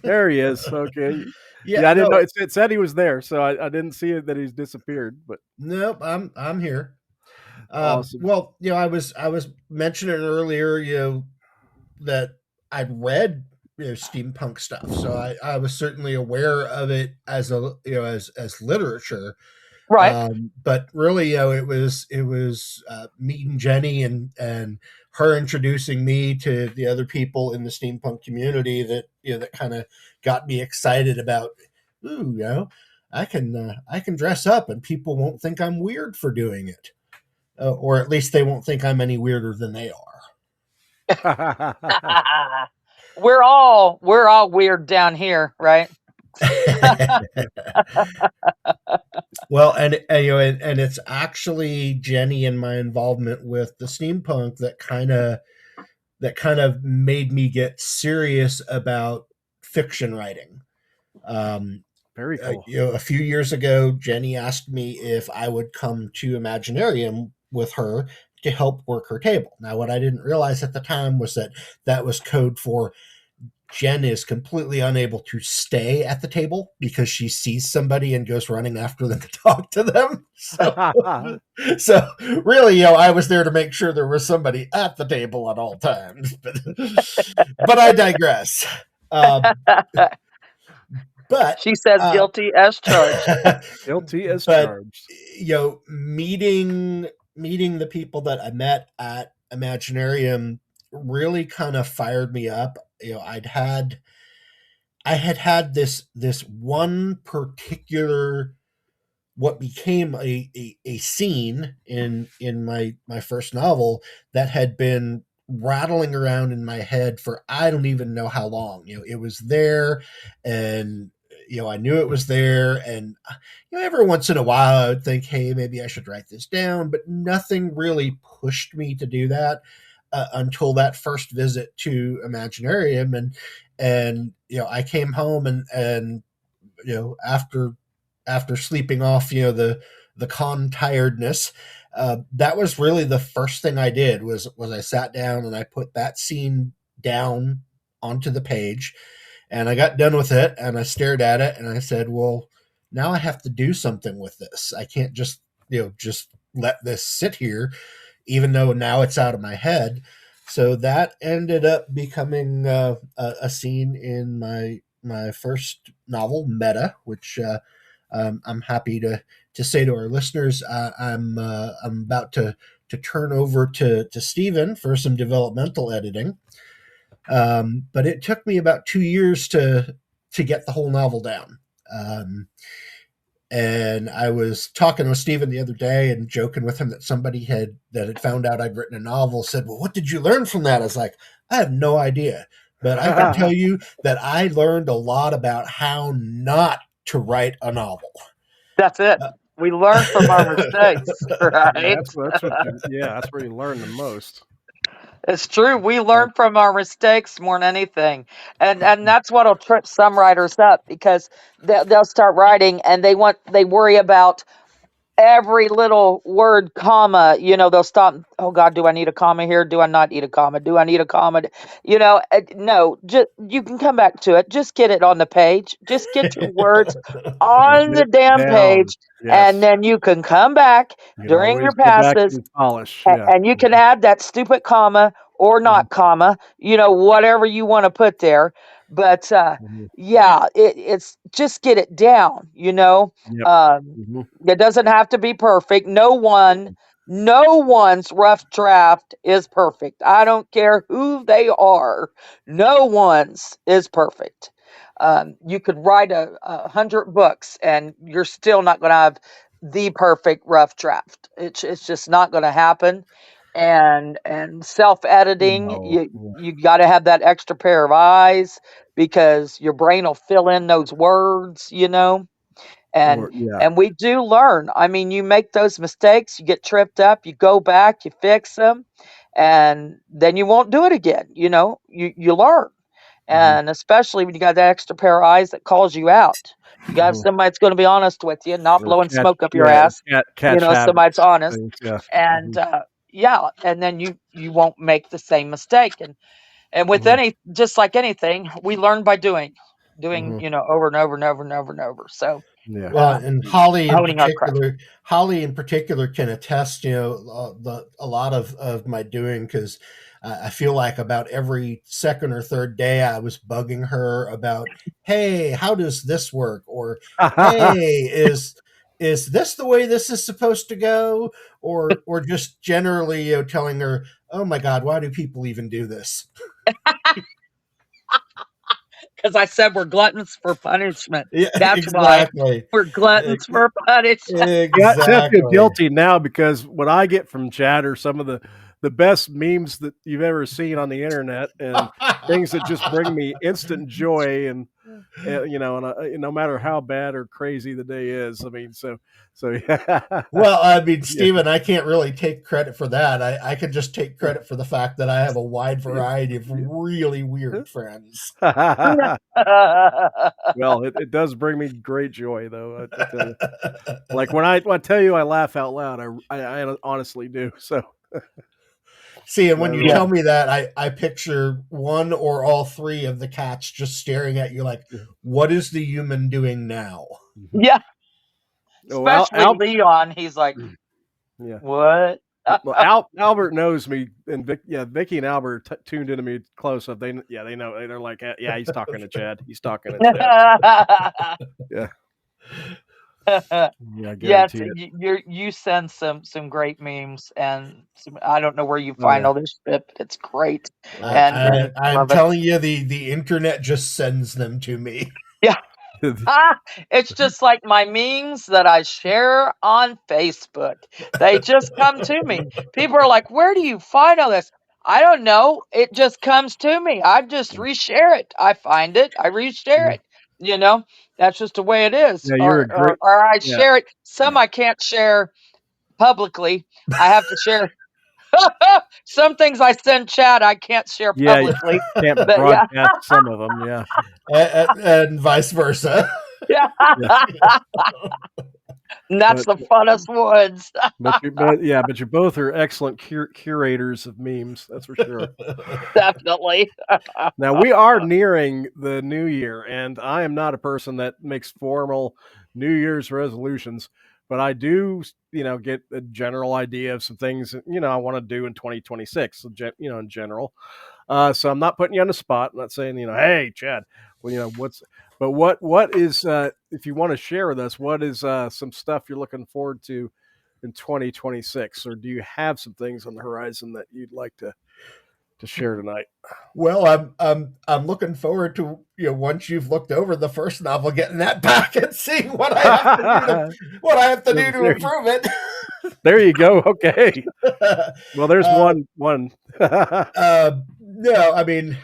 There he is. Okay. Yeah, I didn't know. It said he was there, so I didn't see it that he's disappeared. But nope, I'm here. awesome. Well, I was mentioning earlier, that I'd read steampunk stuff, so I was certainly aware of it as as literature. Right. But really, it was meeting Jenny and her introducing me to the other people in the steampunk community that that kind of got me excited about. Ooh, I can dress up and people won't think I'm weird for doing it, or at least they won't think I'm any weirder than they are. we're all weird down here, right? Well, and it's actually Jenny and my involvement with the steampunk that kind of made me get serious about fiction writing. Very cool. A few years ago, Jenny asked me if I would come to Imaginarium with her to help work her table. Now, what I didn't realize at the time was that was code for Jen is completely unable to stay at the table because she sees somebody and goes running after them to talk to them. So really, I was there to make sure there was somebody at the table at all times. But I digress. But she says guilty as charged. Guilty as charged. Meeting the people that I met at Imaginarium really kind of fired me up. I had this one particular what became a scene in my first novel that had been rattling around in my head for I don't even know how long. It was there, and I knew it was there, and every once in a while I would think, hey, maybe I should write this down, but nothing really pushed me to do that until that first visit to Imaginarium, and I came home and after sleeping off the con tiredness, that was really the first thing I did was I sat down and I put that scene down onto the page, and I got done with it and I stared at it and I said, well, now I have to do something with this. I can't just let this sit here, even though now it's out of my head. So that ended up becoming a scene in my first novel, Meta, which I'm happy to say to our listeners, I'm about to turn over to Stephen for some developmental editing. But it took me about 2 years to get the whole novel down. And I was talking with Stephen the other day and joking with him that somebody had found out I'd written a novel, said, well, what did you learn from that? I was like, I have no idea. But I can tell you that I learned a lot about how not to write a novel. That's it. We learn from our mistakes, right? That's where you learn the most. It's true. We learn from our mistakes more than anything, and that's what'll trip some writers up because they'll start writing and they worry about every little word, comma. They'll stop. Oh God, do I need a comma here? Do I not need a comma? Do I need a comma? No. Just you can come back to it. Just get it on the page. Just get your words on the damn page, and then you can come back during your passes and polish, and you can add that stupid comma or not comma. Whatever you want to put there. But it's just get it down. It doesn't have to be perfect. No one No one's rough draft is perfect. I don't care who they are. No one's is perfect. You could write 100 books, and you're still not going to have the perfect rough draft. It's just not going to happen. And self editing, No. you got to have that extra pair of eyes because your brain will fill in those words. and Or yeah. and we do learn. I mean, you make those mistakes, you get tripped up, you go back, you fix them, and then you won't do it again. You learn. Mhm. And especially when you got that extra pair of eyes that calls you out. You got Mhm. somebody that's going to be honest with you, not Or blowing catch, smoke up your yeah, ass. catch Somebody that's habits. honest. Things, yeah. And Mhm. yeah, and then you won't make the same mistake. And with Mhm. any, just like anything, we learn by doing, Mhm. over and over and over and over and over. So Yeah. Well, and honing our craft. Holly in particular can attest, a lot of my doing, because I feel like about every second or third day I was bugging her about, hey, how does this work? Or, hey, is this the way this is supposed to go? Or just generally, telling her, oh my God, why do people even do this? Because I said we're gluttons for punishment. Yeah, That's why exactly. we're gluttons for punishment. Yeah, I feel Exactly. guilty now because what I get from Chad are some of the best memes that you've ever seen on the internet, and things that just bring me instant joy, and no matter how bad or crazy the day is. I mean, so yeah. Well, I mean, Yeah. Stephen, I can't really take credit for that. I could just take credit for the fact that I have a wide variety of really weird friends. Well, it does bring me great joy, though. I tell you, like when I tell you I laugh out loud, I honestly do. So See, and I when you Yeah. tell really, me that, I picture one or all three of the cats just staring at you like, what is the human doing now? Mhm. Yeah. Oh, Especially Leon. He's like, yeah. what? Well, Albert knows me, and Vicky and Albert tuned into me close up. They know. They're like, yeah, he's talking to Chad. He's talking to Chad. Yeah, yeah, I Yes, guarantee it. you send some great memes, and I don't know where you Oh find yeah, all this shit, but it's great. And I'm love it. telling you, the internet just sends them to me. Yeah. It's just like my memes that I share on Facebook. They just come to me. People are like, "Where do you find all this?" I don't know. It just comes to me. I just reshare it. I find it. I reshare yeah, it. You know, that's just the way it is. yeah. You're Or a or, great. or I Yeah, share it. Some I can't share publicly. I have to share. Some things I send Chad I can't share yeah. You publicly. can't But yeah, broadcast some of them. Yeah, And vice versa. yeah. yeah. And that's But the funnest ones. but you both are excellent curators of memes. That's for sure. Definitely. Now we are nearing the new year, and I am not a person that makes formal New Year's resolutions, but I do, get a general idea of some things I want to do in 2026. So, in general. So I'm not putting you on the spot. I'm not saying hey Chad, well what is if you want to share with us what is some stuff you're looking forward to in 2026, or do you have some things on the horizon that you'd like to share tonight? Well, I'm looking forward to, once you've looked over the first novel, getting that back and seeing what I have to do to there, improve it. there you go. Okay. Well, there's uh, one. no, I mean,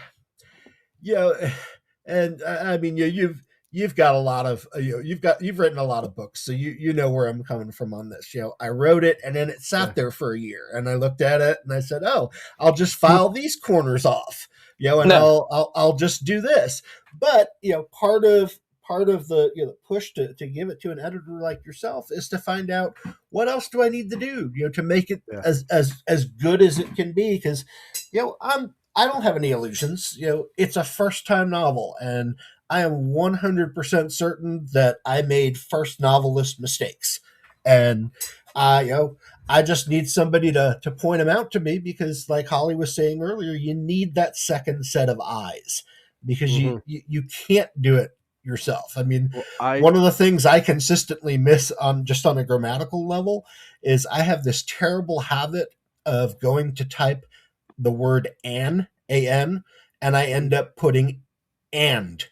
you know, and I mean, you've got a lot of, you've written a lot of books, so you know where I'm coming from on this. I wrote it, and then it Yeah. sat there for a year, and I looked at it, and I said, oh, I'll just file these corners off, and No. I'll just do this. But part of the the push to give it to an editor like yourself is to find out what else do I need to do, to make it Yeah. as good as it can be, because I don't have any illusions. It's a first time novel, and I am 100% certain that I made first novelist mistakes. And I just need somebody to point them out to me, because, like Holly was saying earlier, you need that second set of eyes, because Mhm. you can't do it yourself. I mean, Well, one of the things I consistently miss on just on a grammatical level is I have this terrible habit of going to type the word an, and I end up putting and,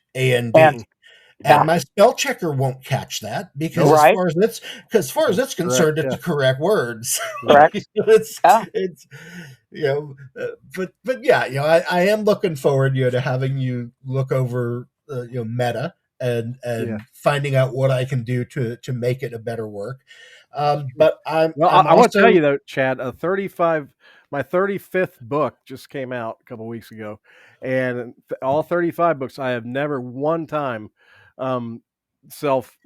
And and. yeah, And my spell checker won't catch that because Nope. right, as far as it's Correct. concerned, it's Yeah. the correct words. Yeah. correct. Yeah, It's but yeah, I am looking forward, to having you look over meta and Yeah. finding out what I can do to make it a better work. But Well, I'm I want to tell you also though, Chad, my 35th book just came out a couple weeks ago, and all 35 books I have never one time um, self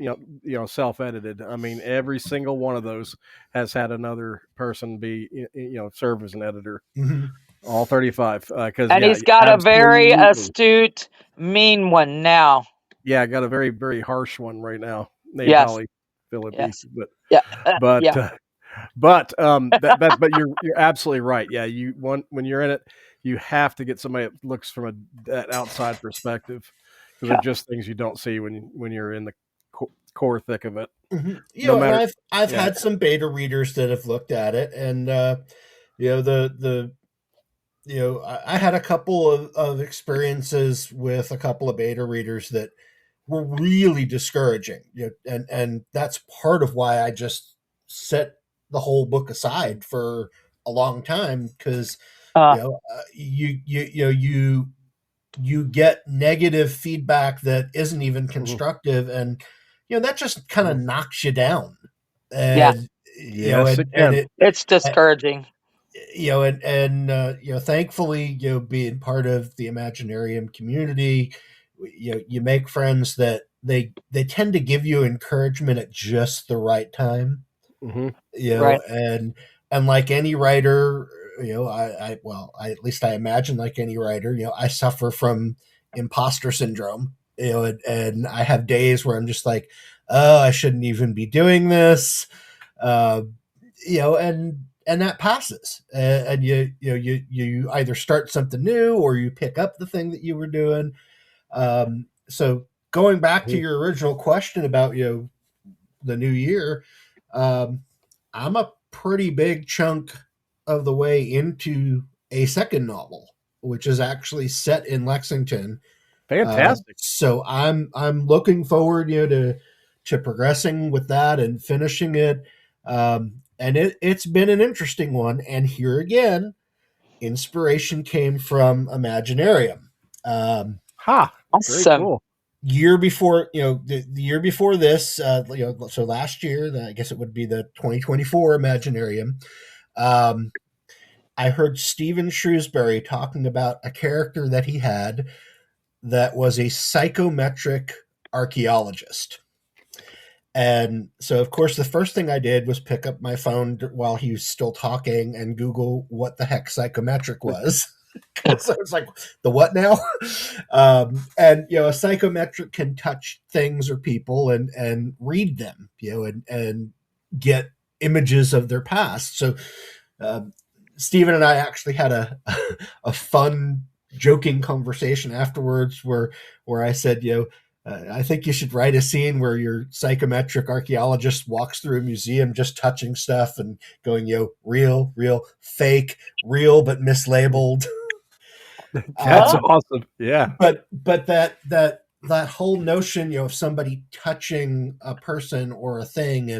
edited. I mean, every single one of those has had another person be serve as an editor. mhm. All 35, because and yeah, he's got a very absolutely. astute, mean one now. Yeah, I got a very, very harsh one right now named Yes, Holly Phillippe, yes, but yeah, but yeah, uh, but you're absolutely right. Yeah, when you're in it, you have to get somebody that looks from that outside perspective, because they're yeah. just things you don't see when you're in the core thick of it. Mhm. No And matter, I've yeah. had some beta readers that have looked at it, and the I had a couple of experiences with a couple of beta readers that were really discouraging. And that's part of why I just set the whole book aside for a long time, because Uh, you get negative feedback that isn't even Mhm, constructive, and that just kind of mhm. knocks you down. yeah, And Yes, it and can. it it's discouraging. thankfully, being part of the Imaginarium community, you make friends that they tend to give you encouragement at just the right time. Hmm. Right. And like any writer, I at least I imagine, like any writer, I suffer from imposter syndrome. And I have days where I'm just like, oh, I shouldn't even be doing this. uh, and that passes. And you either start something new or you pick up the thing that you were doing. So going back to your original question about the new year, um, I'm a pretty big chunk of the way into a second novel, which is actually set in Lexington. Fantastic. So I'm looking forward, to progressing with that and finishing it. And it's been an interesting one. And here again, inspiration came from Imaginarium. Ha! Very Awesome. cool. Year before, the year before this, so last year, I guess it would be the 2024 Imaginarium. Um, I heard Stephen Shrewsbury talking about a character that he had that was a psychometric archaeologist. And so, of course, the first thing I did was pick up my phone while he was still talking and Google what the heck psychometric was. So it's like, the what now? And a psychometric can touch things or people and read them, and get images of their past. So um, Stephen and I actually had a fun, joking conversation afterwards, where I said, I think you should write a scene where your psychometric archaeologist walks through a museum just touching stuff and going, real, fake, real but mislabeled. That's Oh, awesome. Yeah. But that whole notion, of somebody touching a person or a thing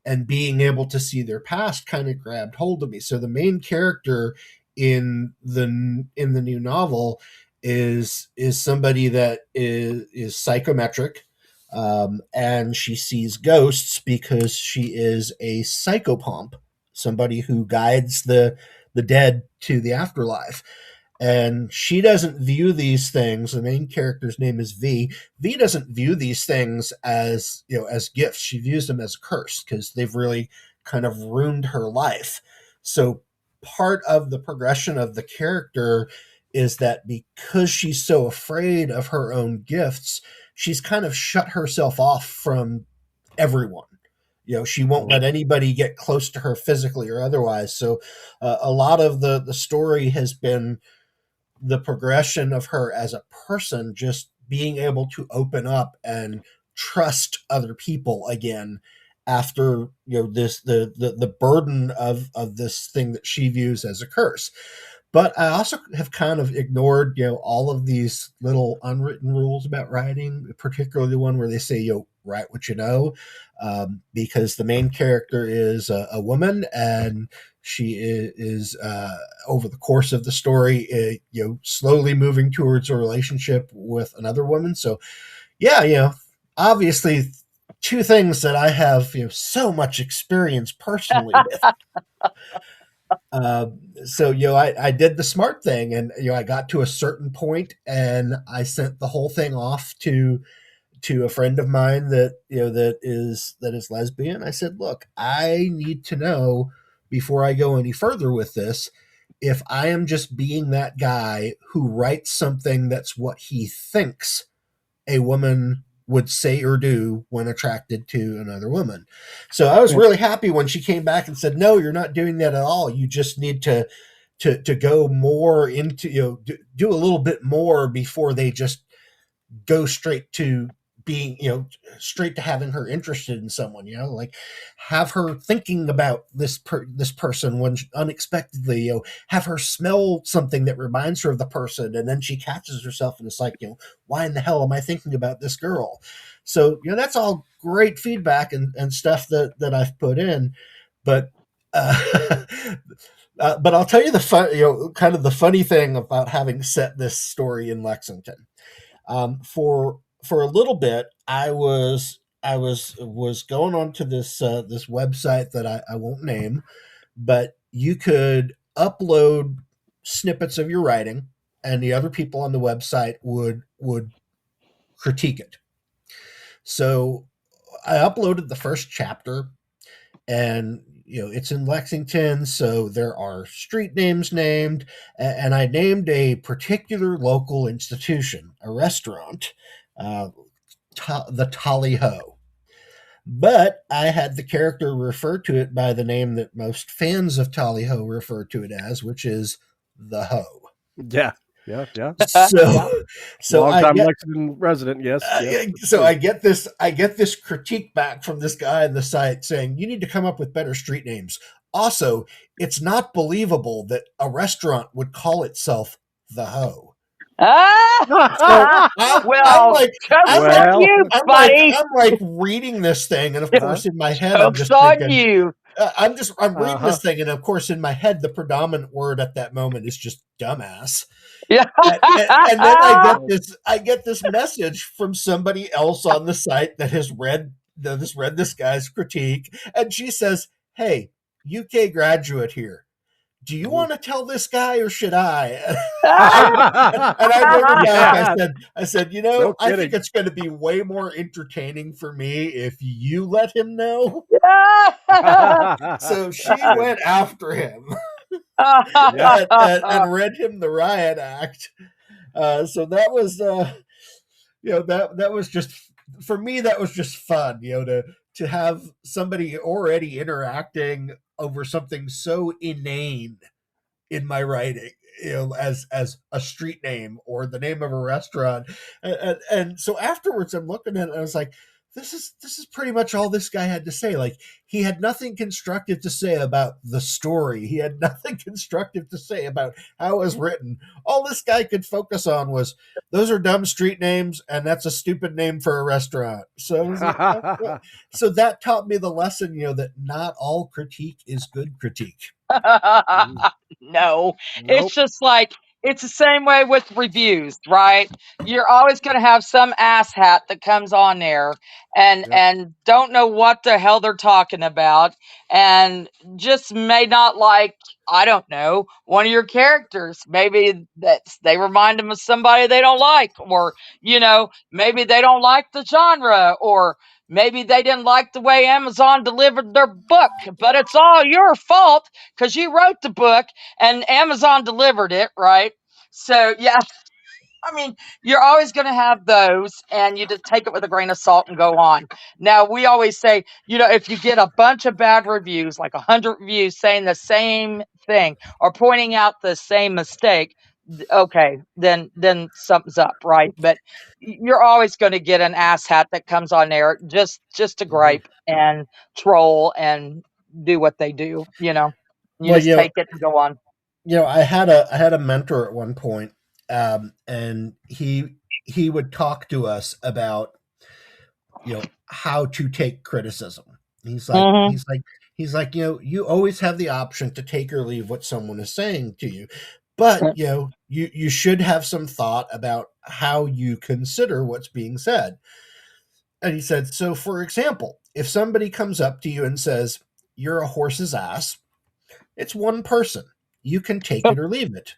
and being able to see their past kind of grabbed hold of me. So the main character in the new novel is somebody that is psychometric, and she sees ghosts because she is a psychopomp, somebody who guides the dead to the afterlife. And she doesn't view these things. The main character's name is V doesn't view these things as as gifts. She views them as a curse because they've really kind of ruined her life. So part of the progression of the character is that because she's so afraid of her own gifts, she's kind of shut herself off from everyone. She won't let anybody get close to her physically or otherwise. So a lot of the story has been the progression of her as a person, just being able to open up and trust other people again after this the burden of this thing that she views as a curse. But I also have kind of ignored all of these little unwritten rules about writing, particularly the one where they say write what you know, because the main character is a woman, and she is over the course of the story slowly moving towards a relationship with another woman. So yeah, obviously two things that I have so much experience personally with. So I did the smart thing, and I got to a certain point, and I sent the whole thing off to a friend of mine that that is lesbian. I said, look, I need to know before I go any further with this if I am just being that guy who writes something that's what he thinks a woman would say or do when attracted to another woman. So I was really happy when she came back and said, no, you're not doing that at all. You just need to go more into, do a little bit more before they just go straight to being, straight to having her interested in someone, like have her thinking about this person when unexpectedly, have her smell something that reminds her of the person. And then she catches herself and it's like, why in the hell am I thinking about this girl? So, that's all great feedback and stuff that I've put in, but, but I'll tell you the fun, kind of the funny thing about having set this story in Lexington. For a little bit, I was going on to this this website that I won't name, but you could upload snippets of your writing, and the other people on the website would critique it. So I uploaded the first chapter, and it's in Lexington, so there are street names named, and I named a particular local institution, a restaurant, the Tally Ho. But I had the character refer to it by the name that most fans of Tally Ho refer to it as, which is the Ho. Yeah. So long I time get Lexington resident. Yes. so I get this critique back from this guy on the site saying you need to come up with better street names. Also, it's not believable that a restaurant would call itself the Ho. So Well, joke's on you, buddy. I'm like reading this thing, and of course in my head I'm Joke's just on thinking, you. I'm reading this thing, and of course in my head the predominant word at that moment is just dumbass. Yeah. And then I get this message from somebody else on the site that has read this guy's critique, and she says, "Hey, UK graduate here. Do you want to tell this guy or should I?" And I wrote him back. I said, No I kidding. think it's going to be way more entertaining for me if you let him know. So she went after him and read him the riot act. So that was, that was just, for me, that was just fun, to have somebody already interacting over something so inane in my writing, as a street name or the name of a restaurant. And so afterwards I'm looking at it and I was like, this is pretty much all this guy had to say. Like, he had nothing constructive to say about the story. He had nothing constructive to say about how it was written. All this guy could focus on was, those are dumb street names, and that's a stupid name for a restaurant. So, so that taught me the lesson, that not all critique is good critique. No, it's just like, it's the same way with reviews, right? You're always going to have some asshat that comes on there and don't know what the hell they're talking about, and just may not like, I don't know, one of your characters. Maybe they remind them of somebody they don't like, or maybe they don't like the genre, or maybe they didn't like the way Amazon delivered their book, but it's all your fault because you wrote the book and Amazon delivered it, right? So, yeah, I mean, you're always going to have those, and you just take it with a grain of salt and go on. Now, we always say, if you get a bunch of bad reviews, like 100 reviews saying the same thing or pointing out the same mistake, okay, then something's up, right? But you're always going to get an asshat that comes on there just to Mhm. gripe and troll and do what they do. You Well, just take it and go on. I had a mentor at one point, and he would talk to us about how to take criticism. He's like Hmm. he's like he's like you always have the option to take or leave what someone is saying to you, but you should have some thought about how you consider what's being said. And he said, so for example, if somebody comes up to you and says you're a horse's ass, it's one person. You can take it or leave it.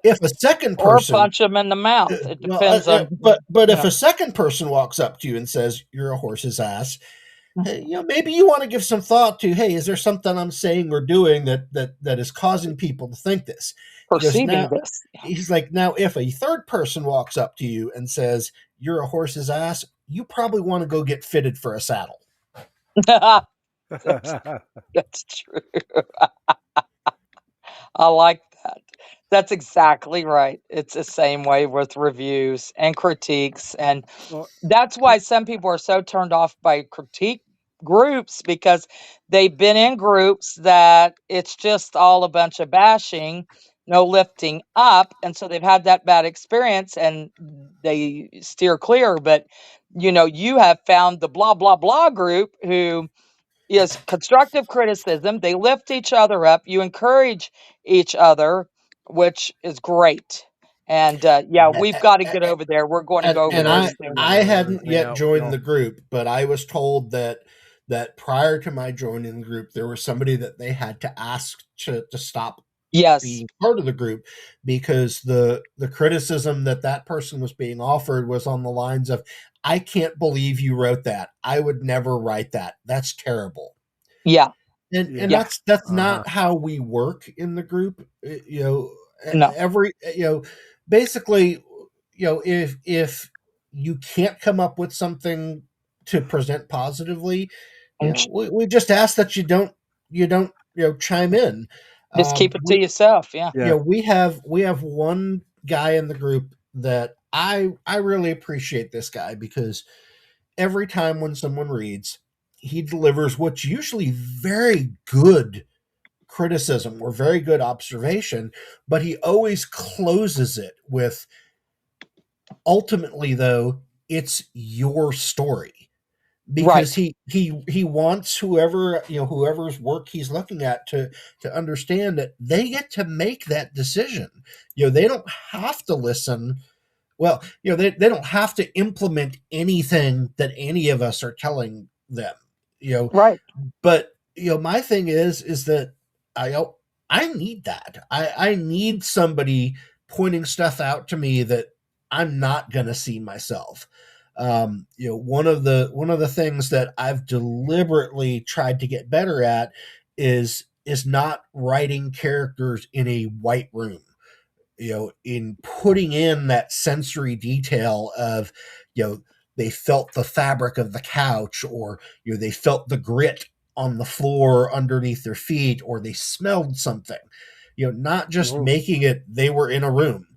If a second Or person, punch them in the mouth. It well, depends on. but you if know. a second person walks up to you and says you're a horse's ass, maybe you want to give some thought to, hey, is there something I'm saying or doing that is causing people to think this? He goes, Perceiving now this. he's like, now if a third person walks up to you and says you're a horse's ass, you probably want to go get fitted for a saddle. that's, that's true. I like that. That's exactly right. It's the same way with reviews and critiques. And Well, that's why some people are so turned off by critique groups because they've been in groups that it's just all a bunch of bashing, no lifting up. And so they've had that bad experience and they steer clear. But, you have found the blah, blah, blah group who is constructive criticism. They lift each other up. You encourage each other, which is great. And yeah, mhm. we've got to get over there. We're going to and go over and there I soon. I hadn't Everything yet out. joined No. the group, but I was told that prior to my joining the group, there was somebody that they had to ask to stop Yes. being part of the group because the criticism that person was being offered was on the lines of, I can't believe you wrote that. I would never write that. That's terrible. Yeah. And Yeah. Yeah. that's Uh-huh. not how we work in the group. No. Every basically, if you can't come up with something to present positively, And we just ask that you don't chime in. just keep it to We yourself. Yeah. Yeah. we have one guy in the group that I really appreciate this guy because every time when someone reads, he delivers what's usually very good criticism or very good observation, but he always closes it with, ultimately though, it's your story. Because Right. he wants whoever's work he's looking at to understand that they get to make that decision. They don't have to listen. Well, they don't have to implement anything that any of us are telling them. You know, Right. but my thing is that I I need that. I need somebody pointing stuff out to me that I'm not going to see myself. One of the things that I've deliberately tried to get better at is not writing characters in a white room, in putting in that sensory detail of, you know, they felt the fabric of the couch, or, they felt the grit on the floor underneath their feet, or they smelled something, not just Mhm. making it they were in a room.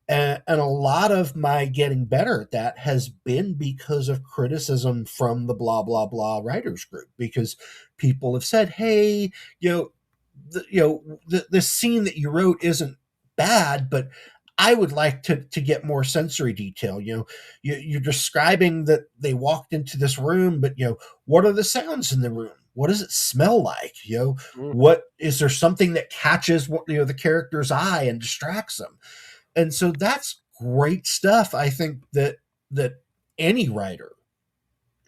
And a lot of my getting better at that has been because of criticism from the blah blah blah writers group, because people have said, hey, the scene that you wrote isn't bad, but I would like to get more sensory detail. You're describing that they walked into this room, but what are the sounds in the room? What does it smell like? Mhm. What is there something that catches the character's eye and distracts them? And so that's great stuff. I think that any writer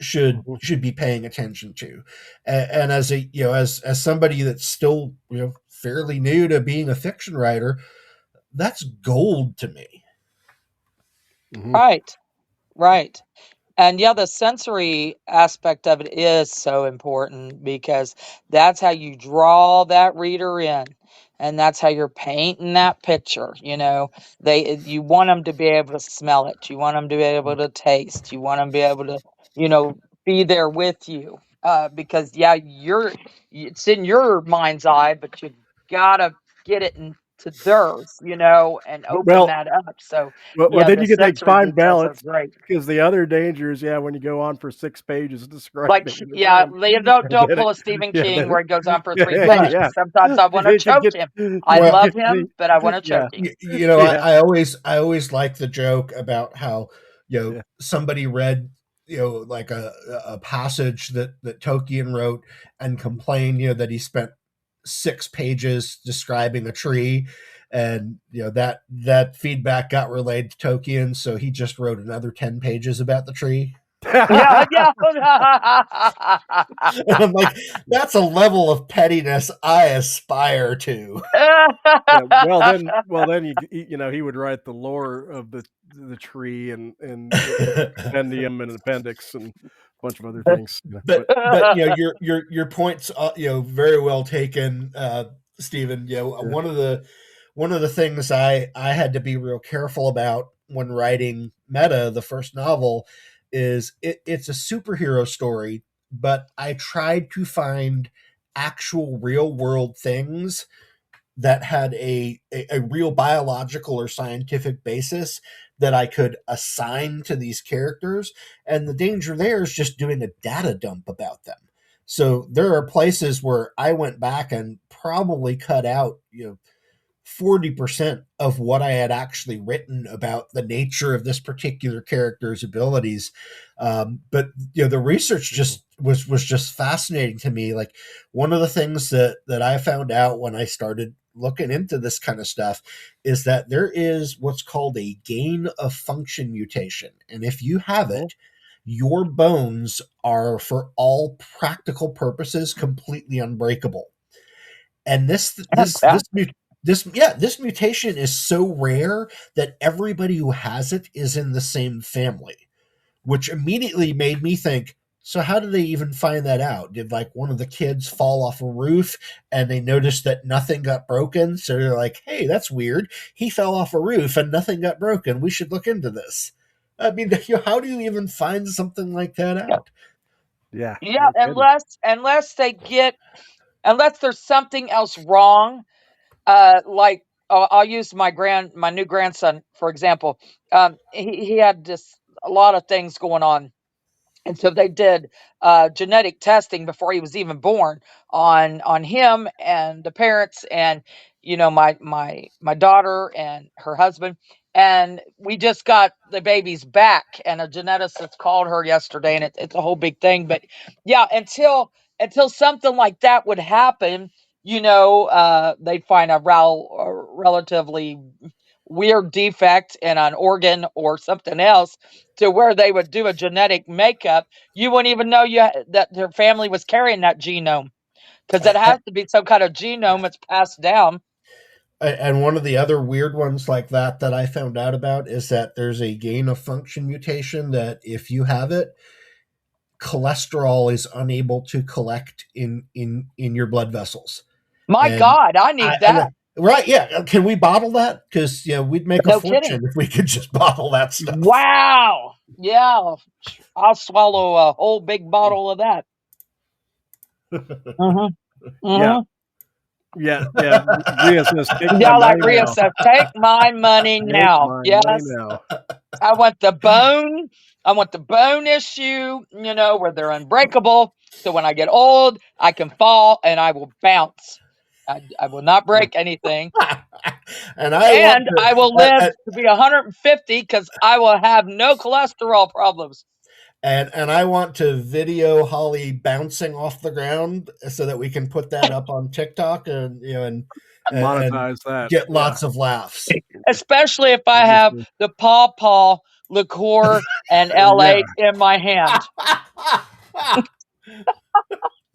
should Mhm. should be paying attention to. And as a as somebody that's still fairly new to being a fiction writer, that's gold to me. Mhm. Right. Right. And yeah, the sensory aspect of it is so important because that's how you draw that reader in. And that's how you're painting that picture. You want them to be able to smell it. You want them to be able to taste. You want them to be able to, be there with you. Because yeah, it's in your mind's eye, but you gotta get it into to theirs, and open Well, that up. So well, then the you can take sensory fine details are balance, great. because the other danger is, when you go on for 6 pages Like, describing the room, don't then pull a Stephen King then where he goes on for 3 yeah, pages. yeah. Sometimes I want to It could choke get him. I it Well, love could him, but I want to choke yeah, him. yeah, I always like the joke about how yeah. somebody read like a passage that Tolkien wrote and complained that he spent 6 pages describing a tree, and that feedback got relayed to Tolkien, so he just wrote another 10 pages about the tree. Yeah, yeah. And I'm like, that's a level of pettiness I aspire to. Yeah, well then he would write the lore of the tree and compendium and appendix and a bunch of other things. But your points very well taken, Stephen. Yeah. One of the things I had to be real careful about when writing Meta, the first novel, is it's a superhero story, but I tried to find actual real world things that had a real biological or scientific basis that I could assign to these characters. And the danger there is just doing a data dump about them. So there are places where I went back and probably cut out, 40% of what I had actually written about the nature of this particular character's abilities. But the research just was just fascinating to me. Like, one of the things that I found out when I started looking into this kind of stuff is that there is what's called a gain of function mutation, and if you have it, your bones are, for all practical purposes, completely unbreakable. And this mutation is so rare that everybody who has it is in the same family, which immediately made me think, so how did they even find that out? Did, like, one of the kids fall off a roof and they noticed that nothing got broken? So they're like, hey, that's weird. He fell off a roof and nothing got broken. We should look into this. I mean, how do you even find something like that out? Yeah. Yeah, unless there's something else wrong. Like, I'll use my new grandson for example. He had just a lot of things going on, and so they did genetic testing before he was even born on him and the parents, and my daughter and her husband, and we just got the babies back, and a geneticist called her yesterday, and it's a whole big thing. But yeah, until something like that would happen, they'd find a relatively weird defect in an organ or something else, to where they would do a genetic makeup. You wouldn't even know that their family was carrying that genome, because it has to be some kind of genome that's passed down. And one of the other weird ones like that I found out about is that there's a gain of function mutation that, if you have it, cholesterol is unable to collect in your blood vessels. My And God, I need that. Right? Yeah. Can we bottle that? Because we'd make a No fortune kidding. if we could just bottle that stuff. Wow. Yeah, I'll swallow a whole big bottle of that. Yeah. Yeah. Rhea says, take my Yeah, like money Rhea now. says, take my money Take now. my Yes. money now. I want the bone. I want the bone issue, where they're unbreakable. So when I get old, I can fall and I will bounce. I will not break anything. And I will live to be 150, because I will have no cholesterol problems. And I want to video Holly bouncing off the ground so that we can put that up on TikTok and Monetize that. get lots of laughs. Especially if I have the Paw Paw liqueur and L8 in my hand.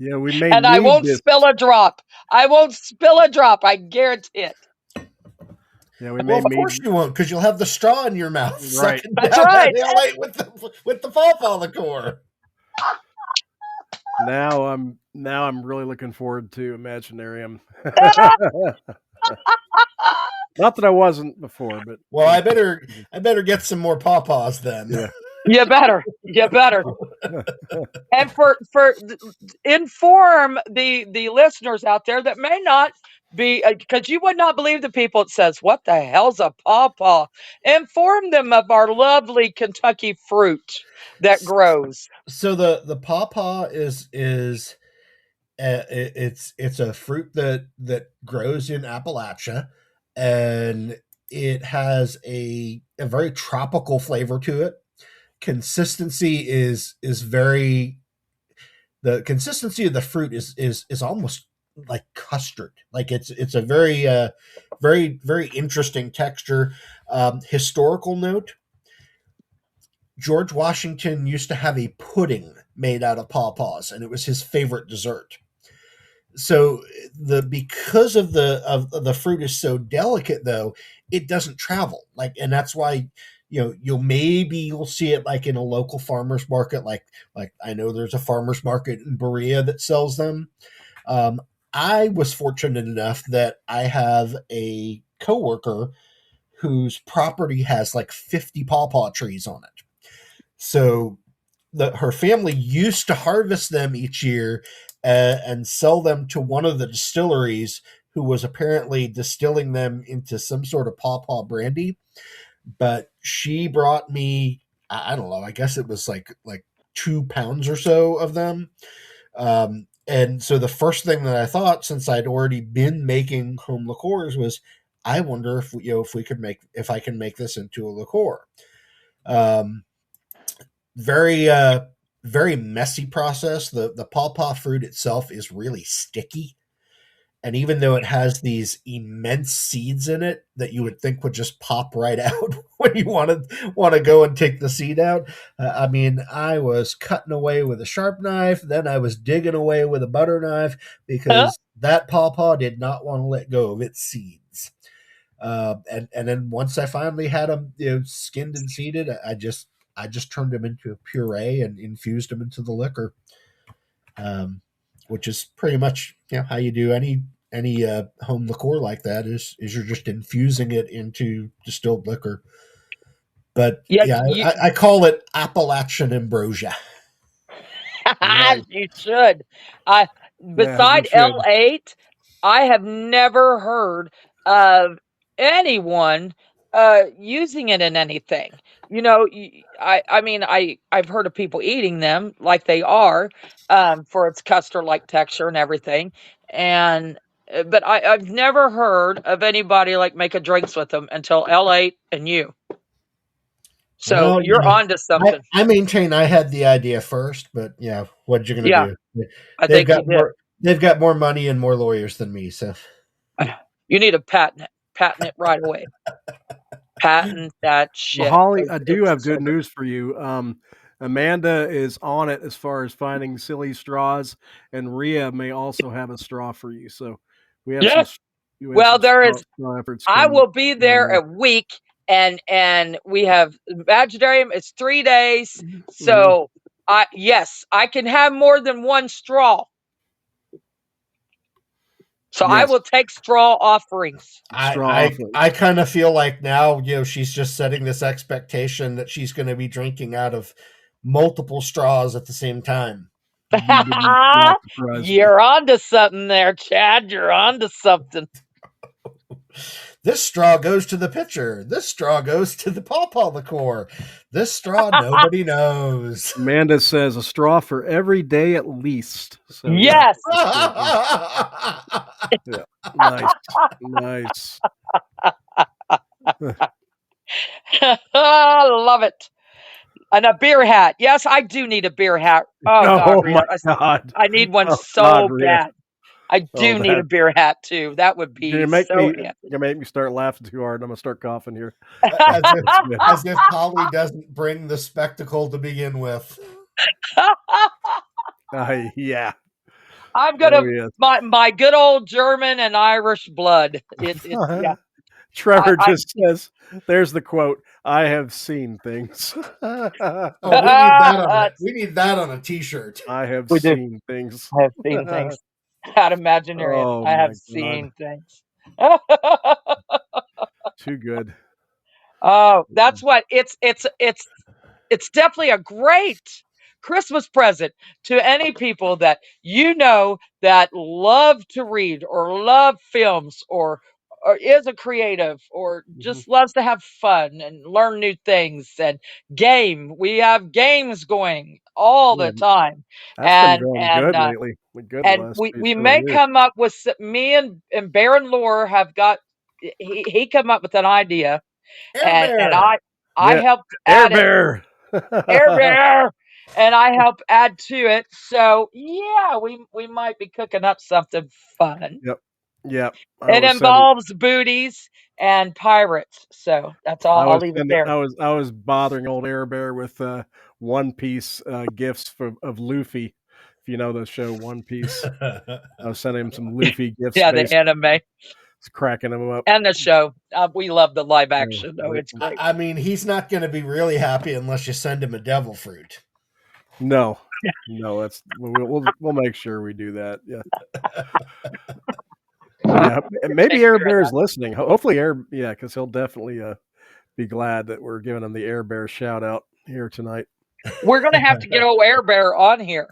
Yeah, we may And I need won't this. spill a drop. I won't spill a drop. I guarantee it. Yeah, we may Well, of course you won't, because you'll have the straw in your mouth. Right. That's right. With the pawpaw liqueur. Now I'm really looking forward to Imaginarium. Not that I wasn't before, but well, I better get some more pawpaws then. Yeah. You better. And for inform the listeners out there that may not because you would not believe the people it says, what the hell's a pawpaw? Inform them of our lovely Kentucky fruit that grows. So the pawpaw is it's a fruit that grows in Appalachia, and it has a very tropical flavor to it. Consistency is very the consistency of the fruit is almost like custard. Like it's a very very interesting texture. Historical note: George Washington used to have a pudding made out of pawpaws, and it was his favorite dessert. So because of the fruit is so delicate, though, it doesn't travel. Like, and that's why you'll see it like in a local farmers market. Like I know there's a farmers market in Berea that sells them. I was fortunate enough that I have a coworker whose property has like 50 pawpaw trees on it. So her family used to harvest them each year and sell them to one of the distilleries who was apparently distilling them into some sort of pawpaw brandy. But she brought me, I don't know, I guess it was like 2 pounds or so of them. And so the first thing that I thought, since I'd already been making home liqueurs, was I wonder if I can make this into a liqueur. Very very messy process. The pawpaw fruit itself is really sticky, and even though it has these immense seeds in it that you would think would just pop right out when you want to go and take the seed out, I mean, I was cutting away with a sharp knife, then I was digging away with a butter knife because that pawpaw did not want to let go of its seeds. And then once I finally had them skinned and seeded, I just turned them into a puree and infused them into the liquor, which is pretty much how you do any home liqueur like that. Is you're just infusing it into distilled liquor. But I call it Appalachian ambrosia. Nice. You should. Beside L8, I have never heard of anyone using it in anything. I mean, I've heard of people eating them like they are, for its custard-like texture and everything. But I've never heard of anybody like making drinks with them until L8 and you. So well, you're onto something. I maintain I had the idea first, but what you gonna do? They've got more money and more lawyers than me, so you need to patent it right away. Patent that shit. Well, Holly, I do have good news for you. Amanda is on it as far as finding silly straws, and Rhea may also have a straw for you. So we have there is. I will be there a week, and we have Imaginarium. It's 3 days, so I can have more than one straw. So I will take straw offerings. I kind of feel like now, she's just setting this expectation that she's going to be drinking out of multiple straws at the same time. You're onto something there, Chad. You're onto something. This straw goes to the pitcher. This straw goes to the pawpaw liqueur. This straw nobody knows. Amanda says a straw for every day at least. So, yes. Yeah. Nice. I love it. And a beer hat. Yes, I do need a beer hat. Oh my God. I need one bad. I do need a beer hat too. That would be you make me start laughing too hard. I'm gonna start coughing here. As if Holly doesn't bring the spectacle to begin with. Yeah. I'm gonna my good old German and Irish blood. Trevor just says, "There's the quote. I have seen things." We need that on a T-shirt. I have seen things. I have seen things. At Imaginarium, I have seen things. Too good. Oh, that's what it's definitely a great Christmas present to any people that you know that love to read or love films or is a creative or Mhm. just loves to have fun and learn new things and game. We have games going all Yeah, the time, that's been and going and good uh, lately. Good the and last we few we several may years. come up with me and Baron Lore have got he come up with an idea, Air and Bear. I Yeah, helped Air add it. Bear. Air Bear, and I help add to it. So yeah, we might be cooking up something fun. Yep, yep. I It was sending. involves booties and pirates. So that's all. I'll leave it there. I was bothering old Air Bear with One Piece gifts of Luffy. If you know the show One Piece, I was sending him some Luffy gifts, Yeah, the basically anime cracking him up. and the show. We love the live Yeah, action though. we- It's great. I mean, he's not going to be really happy unless you send him a devil fruit. no, no, that's we'll make sure we do that. Yeah, yeah. Maybe Take Air care of Bear is that. listening. Hopefully, yeah, because he'll definitely be glad that we're giving him the Air Bear shout out here tonight. We're gonna have to get old Air Bear on here.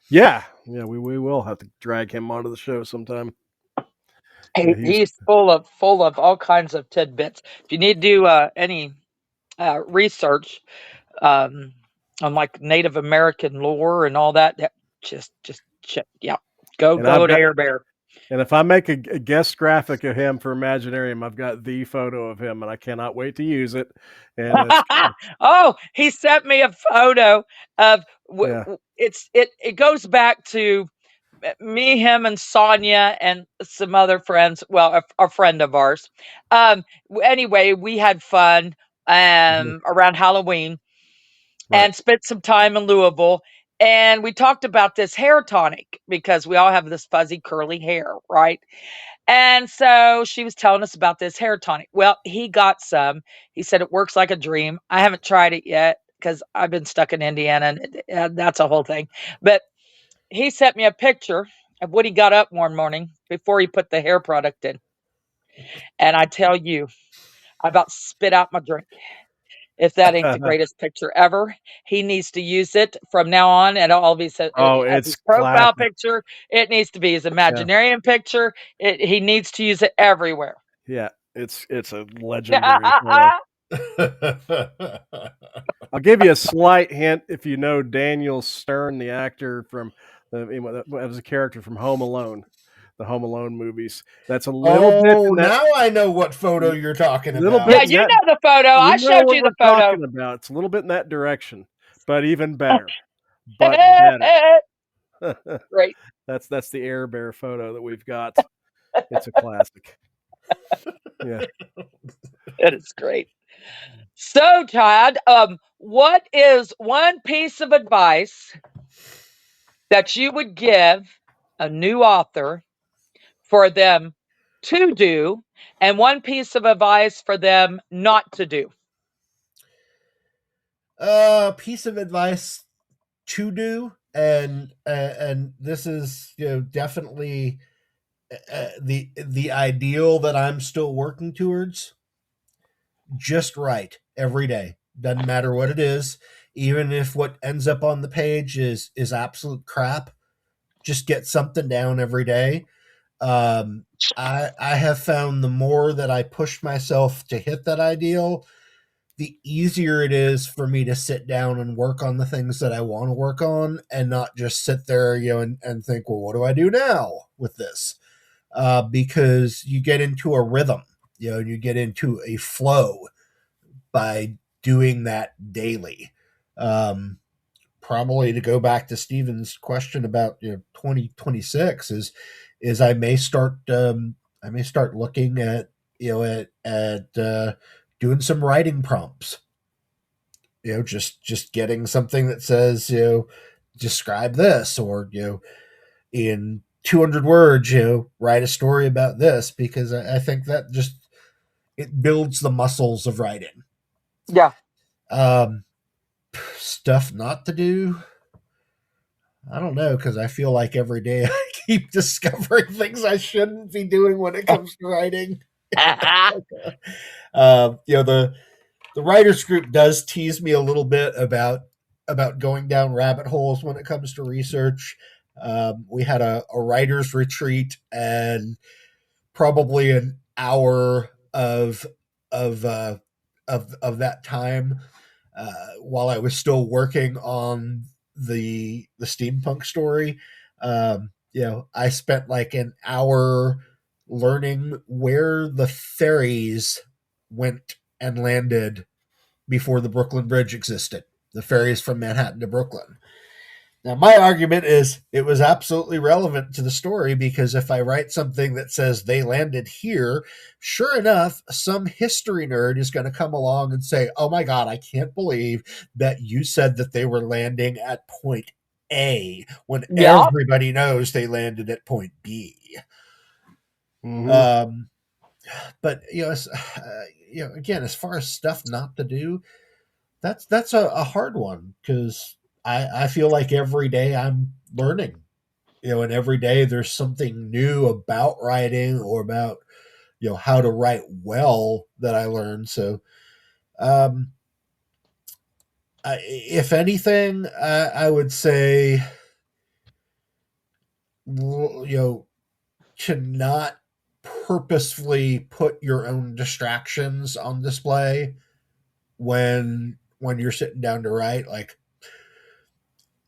Yeah, yeah, we will have to drag him onto the show sometime. Yeah, He's full of all kinds of tidbits. If you need to do any research um, on like Native American lore and all that, just check. Yeah, and I've go to got Air Bear. and if I make a guest graphic of him for Imaginarium, I've got the photo of him, and I cannot wait to use it. And it's Oh, he sent me a photo of yeah, it goes back to me, him, and Sonia, and some other friends. Well, a friend of ours. Anyway, we had fun mhm, around Halloween right, and spent some time in Louisville. And we talked about this hair tonic because we all have this fuzzy, curly hair, right? And so she was telling us about this hair tonic. Well, he got some. He said it works like a dream. I haven't tried it yet because I've been stuck in Indiana, and that's a whole thing. But he sent me a picture of what he got up one morning before he put the hair product in. And I tell you, I about spit out my drink. If that ain't the greatest picture ever, he needs to use it from now on. And all of his oh, as it's his profile classic. picture, it needs to be his Yeah, Imaginarium picture. He needs to use it everywhere. yeah, it's a legendary photo. I'll give you a slight hint if you know Daniel Stern, the actor from that was a character from Home Alone, the Home Alone movies. That's a little bit Oh, in that now I know what photo you're talking little about. bit Yeah, in you that know the photo. I you know showed what you we're the photo. talking about. It's a little bit in that direction, but even better. But better. Great. That's the Air Bear photo that we've got. It's a classic. Yeah. That is great. So, Todd, what is one piece of advice that you would give a new author for them to do, and one piece of advice for them not to do? Piece of advice to do, and this is definitely the ideal that I'm still working towards. Just write every day. Doesn't matter what it is, even if what ends up on the page is absolute crap. Just get something down every day. Um, I have found the more that I push myself to hit that ideal, the easier it is for me to sit down and work on the things that I want to work on and not just sit there, and think, well, what do I do now with this? Because you get into a rhythm, and you get into a flow by doing that daily. Probably to go back to Stephen's question about 2026 is I may start looking at doing some writing prompts. Just getting something that says describe this, or in 200 words write a story about this, because I think that just it builds the muscles of writing. Yeah. Stuff not to do, I don't know, because I feel like every day I keep discovering things I shouldn't be doing when it comes to writing. The writers group does tease me a little bit about about going down rabbit holes when it comes to research. We had a writer's retreat, and probably an hour of uh, of that time while I was still working on the steampunk story. I spent like an hour learning where the ferries went and landed before the Brooklyn Bridge existed. The ferries from Manhattan to Brooklyn. Now, my argument is it was absolutely relevant to the story, because if I write something that says they landed here, sure enough, some history nerd is going to come along and say, oh my God, I can't believe that you said that they were landing at point A when Yeah. everybody knows they landed at point B. Mhm. But again, as far as stuff not to do, that's a hard one, because I feel like every day I'm learning, and every day there's something new about writing or about how to write well that I learn. So, if anything, I would say, to not purposefully put your own distractions on display when you're sitting down to write. Like,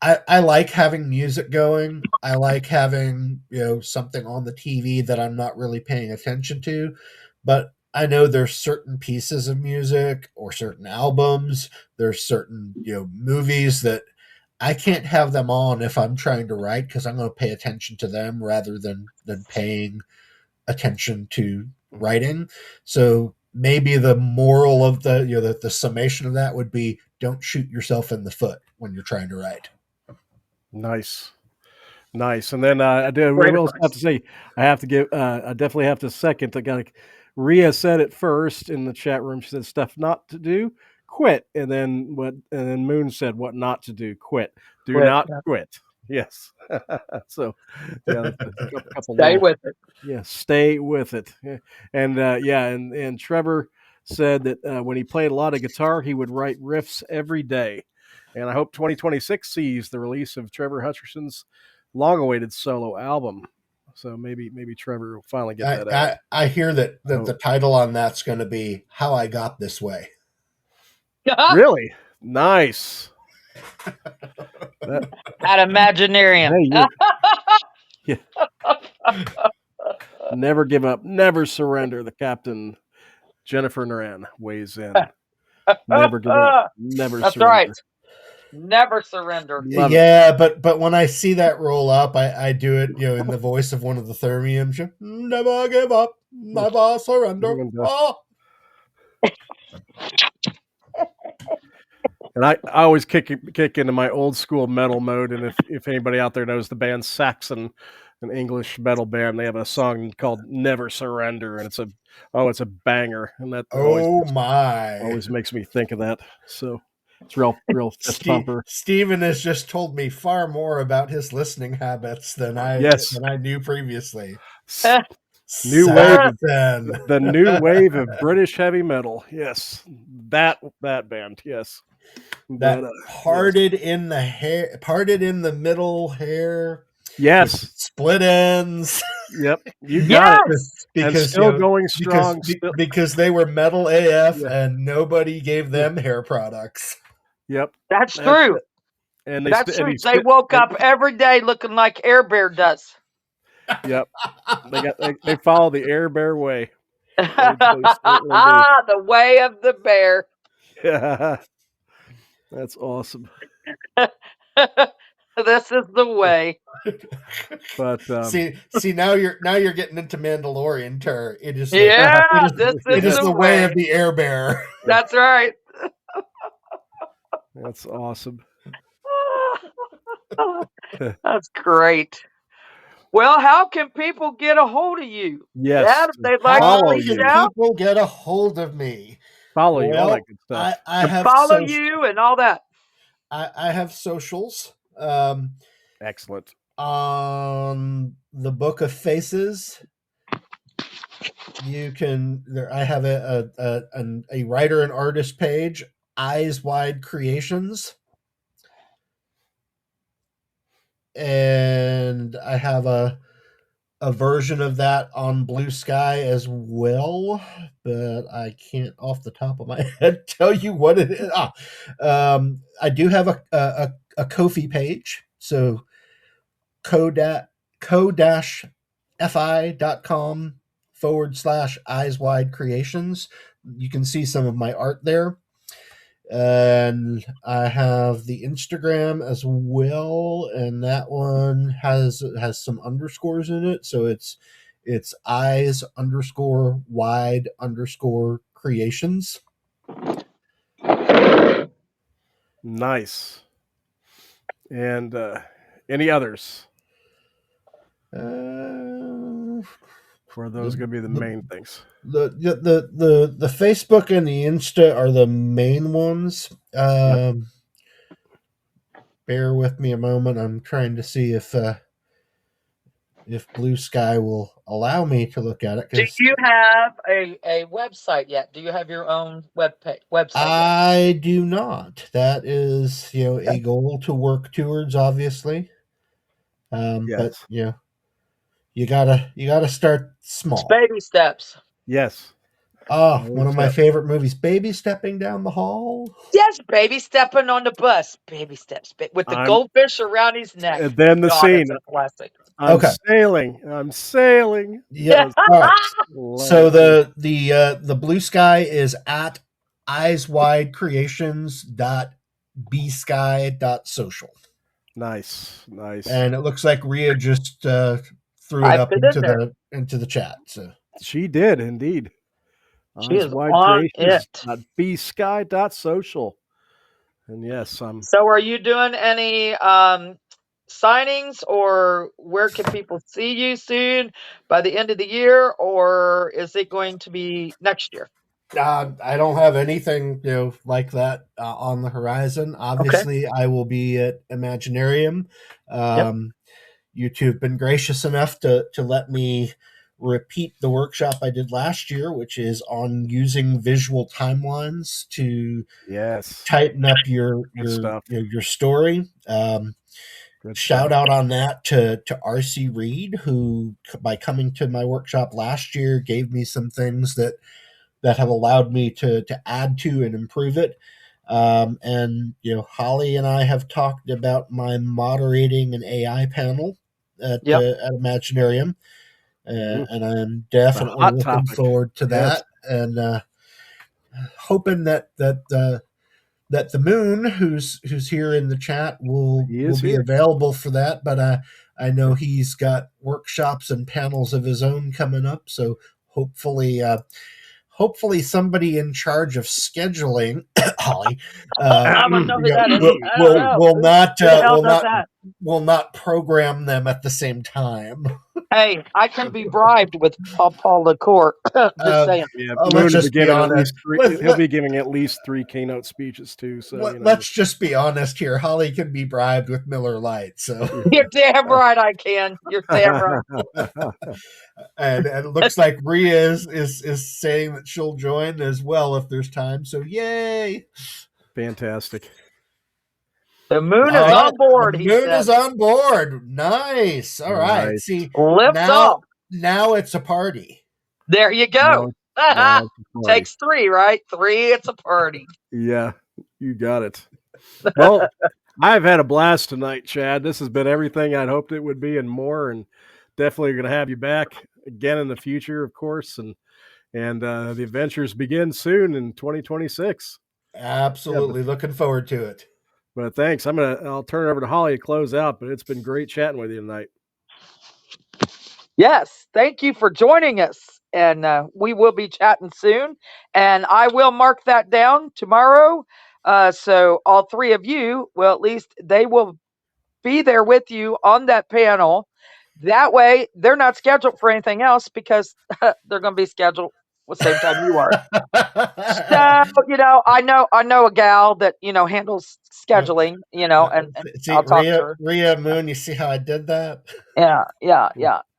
I like having music going. I like having something on the TV that I'm not really paying attention to, but I know there's certain pieces of music or certain albums. There's certain movies that I can't have them on if I'm trying to write, because I'm going to pay attention to them rather than paying attention to writing. So maybe the moral of the summation of that would be, don't shoot yourself in the foot when you're trying to write. Nice. And then I Great will advice. have to say, I definitely have to second. I got Rhea said it first in the chat room. She said stuff not to do, quit. And then Moon said what not to do, quit. Do Quit. not Yeah. quit. Yes. So yeah, that's a couple Stay little, with it. yeah, stay with it. Yeah. And Trevor said that when he played a lot of guitar, he would write riffs every day. And I hope 2026 sees the release of Trevor Hutcherson's long-awaited solo album. So maybe Trevor will finally get that out. I hear that the title on that's going to be How I Got This Way. Really? Nice. At Imaginarium. Hey, yeah. Never give up, never surrender. The captain, Jennifer Naran, weighs in. Never give up, never That's surrender. right. Never surrender. Love Yeah, but when I see that roll up, I do it, in the voice of one of the Thermiums. Never give up, never surrender. Oh. And I always kick into my old school metal mode. And if anybody out there knows the band Saxon, an English metal band, they have a song called "Never Surrender," and it's a banger. And that always makes me think of that. So it's real fist pumper. Steven has just told me far more about his listening habits than I knew previously. New wave the new wave of British heavy metal. Yes, that band. Yes, that parted in the hair, parted in the middle hair. Yes, split ends. Yep, you got it. Because and still going strong. Because they were metal AF, and nobody gave them hair products. Yep, that's true. And that's true. They woke up every day looking like Air Bear does. Yep, they follow the Air Bear way. The way of the bear. Yeah, that's awesome. This is the way. But see now you're getting into Mandalorian terror. It is it is the way of the Air Bear. That's right. That's awesome. That's great. Well, how can people get a hold of you? Yes, if they'd like to reach out, people get a hold of me. Follow you, all that good stuff. I have follow you and all that. I have socials. Excellent. On the Book of Faces, you can. I have a writer and artist page, Eyes Wide Creations. and I have a version of that on Blue Sky as well, but I can't off the top of my head tell you what it is. I do have a Ko-fi page, so ko-fi.com/eyes wide creations. You can see some of my art there. And I have the Instagram as well, and that one has some underscores in it, so it's eyes_wide_creations. Nice. And any others? Or are those going to be the main things? The Facebook and the Insta are the main ones. Yep. Bear with me a moment. I'm trying to see if Blue Sky will allow me to look at it. Do you have a website yet? Do you have your own website yet? I do not. That is, a goal to work towards, obviously. Yes. But you gotta start small. It's baby steps. Yes. Oh, one of my favorite movies, Baby Stepping Down the Hall. Yes, baby stepping on the bus. Baby steps with the goldfish around his neck. And then the scene. It's a classic. I'm sailing. Yeah. All right. So the Blue Sky is at eyeswidecreations.bsky.social. Nice. And it looks like Rhea just threw it up into the chat. So she did indeed. She is on it. bsky.social. And yes, So are you doing any signings, or where can people see you soon by the end of the year, or is it going to be next year? I don't have anything like that on the horizon. Obviously, I will be at Imaginarium. YouTube been gracious enough to let me repeat the workshop I did last year, which is on using visual timelines to tighten up your story. Shout out on that to RC Reed, who by coming to my workshop last year gave me some things that have allowed me to add to and improve it. And Holly and I have talked about my moderating an AI panel at Imaginarium. And I'm definitely looking forward to that, and hoping that the Moon, who's here in the chat, will be available for that. But I know he's got workshops and panels of his own coming up, so hopefully somebody in charge of scheduling, Holly, will not program them at the same time. Hey, I can be bribed with Paul LaCour. Just saying. Let's just be honest. He'll be giving at least 3 keynote speeches too. So let's just be honest here. Holly can be bribed with Miller Lite. So you're damn right I can. You're damn right. And it looks like Rhea is saying that she'll join as well if there's time. So yay! Fantastic. The Moon is on board. The Moon is on board. Nice. All right. See, now it's a party. There you go. Takes 3, right? 3. It's a party. Yeah, you got it. Well, I've had a blast tonight, Chad. This has been everything I'd hoped it would be and more. And definitely going to have you back again in the future, of course. And the adventures begin soon in 2026. Absolutely. Looking forward to it. But thanks. I'll turn it over to Holly to close out, but it's been great chatting with you tonight. Yes. Thank you for joining us. And we will be chatting soon. And I will mark that down tomorrow. So all 3 of you, well, at least they will be there with you on that panel. That way, they're not scheduled for anything else because they're going to be scheduled at the same time you are. So, I know a gal that, handles scheduling, and see, I'll talk to her. Rhea Moon, you see how I did that? Yeah.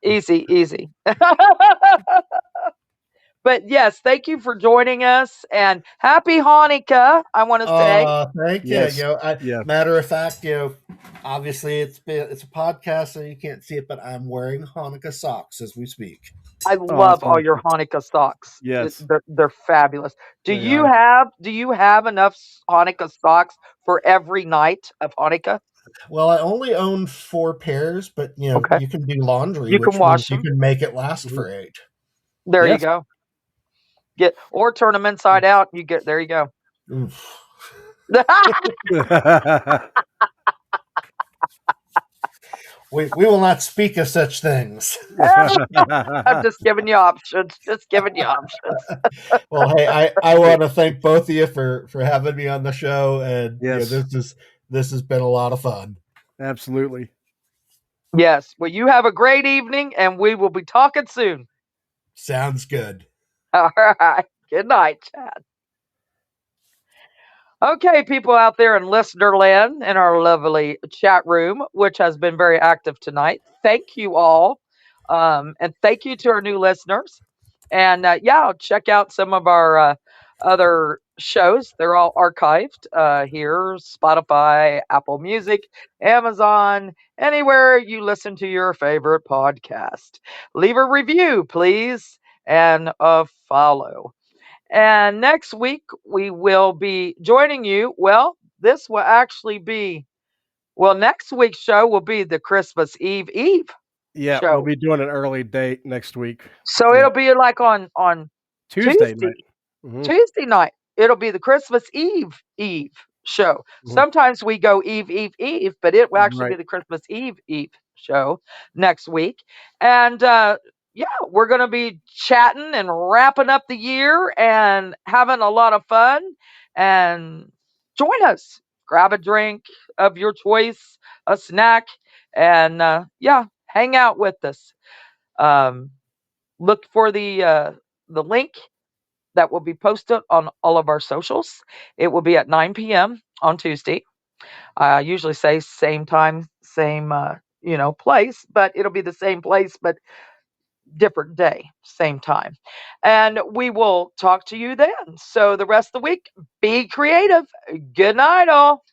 Easy. But yes, thank you for joining us, and happy Hanukkah, I want to say. Thank you. Yes. You know, Yeah. matter of fact, obviously it's a podcast, so you can't see it, but I'm wearing Hanukkah socks as we speak. I Oh, that's love all your awesome. Hanukkah socks. Yes, They're fabulous. they are. Do you have enough Hanukkah socks for every night of Hanukkah? Well, I only own 4 pairs, but Okay. you can do laundry, You can which means wash you them. can make it last Mhm. for 8. There you Yes. go. Or turn them inside out. There you go. Oof. We will not speak of such things. I'm just giving you options. Just giving you options. Well, hey, I want to thank both of you for having me on the show, and Yes, this has been a lot of fun. absolutely. Yes. Well, you have a great evening, and we will be talking soon. Sounds good. All right. Good night, Chad. Okay, people out there in listener land in our lovely chat room, which has been very active tonight. Thank you all. And thank you to our new listeners. And yeah, check out some of our other shows. They're all archived here: Spotify, Apple Music, Amazon, anywhere you listen to your favorite podcast. Leave a review, please, and a follow. And next week, we will be joining you. Well, this will actually be, next week's show will be the Christmas Eve Yeah, we'll show. be doing an early date next week. So Yeah, it'll be like on Tuesday Tuesday. night. Hmm. Tuesday night. It'll be the Christmas Eve show. Hmm. Sometimes we go Eve, but it will actually be Right. the Christmas Eve show next week. And yeah, we're going to be chatting and wrapping up the year and having a lot of fun. And join us. Grab a drink of your choice, a snack, and yeah, hang out with us. Um, look for the link that will be posted on all of our socials. It will be at 9 p.m. on Tuesday. I usually say same time, same place, but it'll be the same place, but different day, same time. And we will talk to you then. So the rest of the week, be creative. Good night, all.